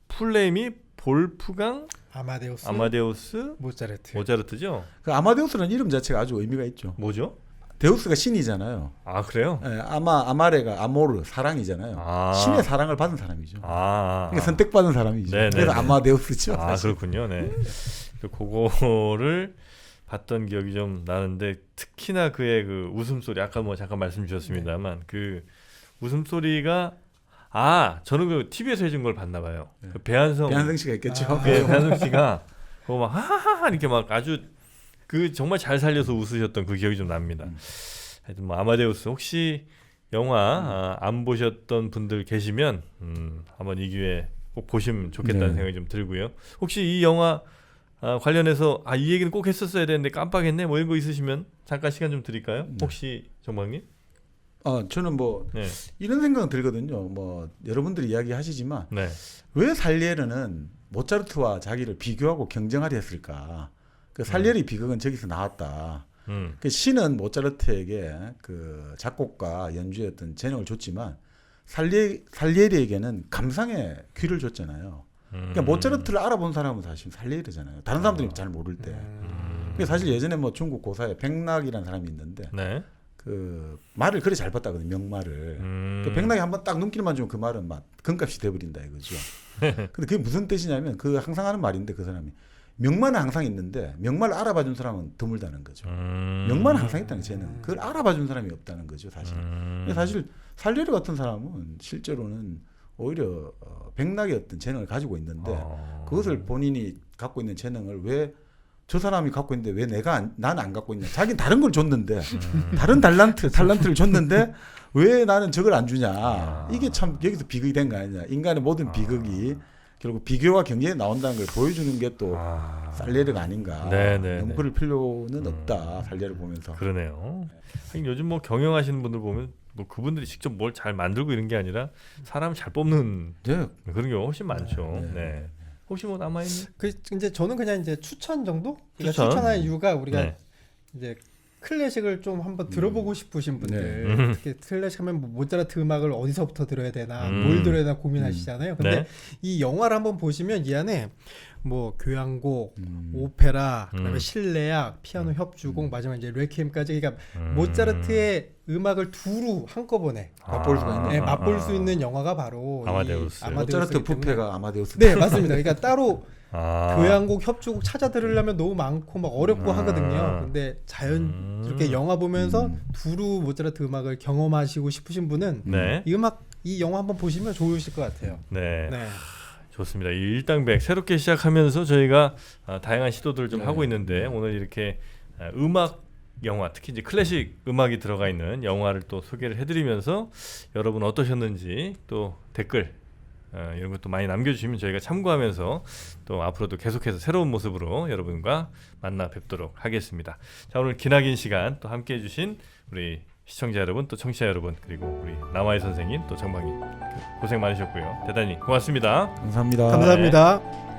풀네임이 볼프강 아마데우스 모차르트죠. 그 아마데우스라는 이름 자체가 아주 의미가 있죠. 뭐죠? 데우스가 신이잖아요. 아 그래요? 예, 아마레가 아모르 사랑이잖아요. 신의 사랑을 받은 사람이죠. 그러니까 선택받은 사람이죠. 네네네. 그래서 아마데우스죠. 그렇군요. 네. 그거를 봤던 기억이 좀 나는데 특히나 그의 그 웃음소리 아까 뭐 잠깐 말씀 주셨습니다만 그 웃음소리가 저는 그 TV에서 해준 걸 봤나 봐요. 그 배한성 씨가 있겠죠. 배한성 씨가 그거 막 하하하 이렇게 막 아주 그 정말 잘 살려서 웃으셨던 그 기억이 좀 납니다. 하여튼 뭐 아마데우스 혹시 영화 안 보셨던 분들 계시면 한번 이 기회에 꼭 보시면 좋겠다는 생각이 좀 들고요. 혹시 이 영화 관련해서 이 얘기는 꼭 했었어야 되는데 깜빡했네 뭐 이런 거 있으시면 잠깐 시간 좀 드릴까요? 혹시 정박님? 저는 뭐 이런 생각은 들거든요. 뭐 여러분들이 이야기하시지만 왜 살리에르는 모차르트와 자기를 비교하고 경쟁하려 했을까? 그 살리에르의 비극은 저기서 나왔다. 그 신은 모차르트에게 그 작곡과 연주의 어떤 재능을 줬지만 살리에르에게는 감상의 귀를 줬잖아요. 그러니까 모차르트를 알아본 사람은 사실 살리에르잖아요. 다른 사람들이 잘 모를 때. 그러니까 사실 예전에 뭐 중국 고사에 백낙이라는 사람이 있는데 그 말을 그래 잘 봤다거든요. 명말을. 그 백낙이 한번 딱 눈길만 주면 그 말은 막 금값이 돼버린다 이거죠. 근데 그게 무슨 뜻이냐면 그 항상 하는 말인데 그 사람이 명만은 항상 있는데 명만을 알아봐 준 사람은 드물다는 거죠. 명만은 항상 있다는 재능. 그걸 알아봐 준 사람이 없다는 거죠, 사실. 사실 살리르 같은 사람은 실제로는 오히려 백락의 어떤 재능을 가지고 있는데 그것을 본인이 갖고 있는 재능을 왜 저 사람이 갖고 있는데 왜 나는 안 갖고 있냐. 자기는 다른 걸 줬는데 다른 탈란트를 줬는데 왜 나는 저걸 안 주냐. 이게 참 여기서 비극이 된 거 아니냐. 인간의 모든 비극이 결국 비교와 경쟁에 나온다는 걸 보여주는 게 또 살레르가 아닌가. 너무 그럴 필요는 없다. 살레르 보면서. 그러네요. 하긴 요즘 뭐 경영하시는 분들 보면 뭐 그분들이 직접 뭘 잘 만들고 이런 게 아니라 사람 잘 뽑는 네. 그런 경우가 훨씬 많죠. 네. 혹시 뭐 남아있는? 이제 저는 그냥 이제 추천 정도? 그러니까 추천? 추천하는 이유가 우리가 네. 이제 클래식을 좀 한번 들어보고 싶으신 분들, 특히 클래식 하면 뭐 모차르트 음악을 어디서부터 들어야 되나, 뭘 들어야 되나 고민하시잖아요. 근데 네. 이 영화를 한번 보시면 이 안에 뭐 교향곡, 오페라, 그다음에 실내악, 피아노 협주곡, 마지막 이제 레퀴엠까지, 그러니까 모차르트의 음악을 두루 한꺼번에 맛볼 수가 있는. 네, 맛볼 수 있는 영화가 바로 아마데우스. 모차르트 부패가 아마데우스. 네, 맞습니다. 그러니까 따로 교향곡, 협주곡 찾아 들으려면 너무 많고 막 어렵고 하거든요. 근데 자연스럽게 영화 보면서 두루 모차르트 음악을 경험하시고 싶으신 분은 네. 이 영화 한번 보시면 좋으실 것 같아요. 네. 네. 좋습니다. 이 일당백 새롭게 시작하면서 저희가 다양한 시도들을 좀 하고 있는데 오늘 이렇게 음악 영화, 특히 이제 클래식 음악이 들어가 있는 영화를 또 소개를 해드리면서 여러분 어떠셨는지 또 댓글 이런 것도 많이 남겨주시면 저희가 참고하면서 또 앞으로도 계속해서 새로운 모습으로 여러분과 만나 뵙도록 하겠습니다. 자, 오늘 기나긴 시간 또 함께해 주신 우리 시청자 여러분, 또 청취자 여러분, 그리고 우리 남아의 선생님, 또 정방님 고생 많으셨고요. 대단히 고맙습니다. 감사합니다. 감사합니다.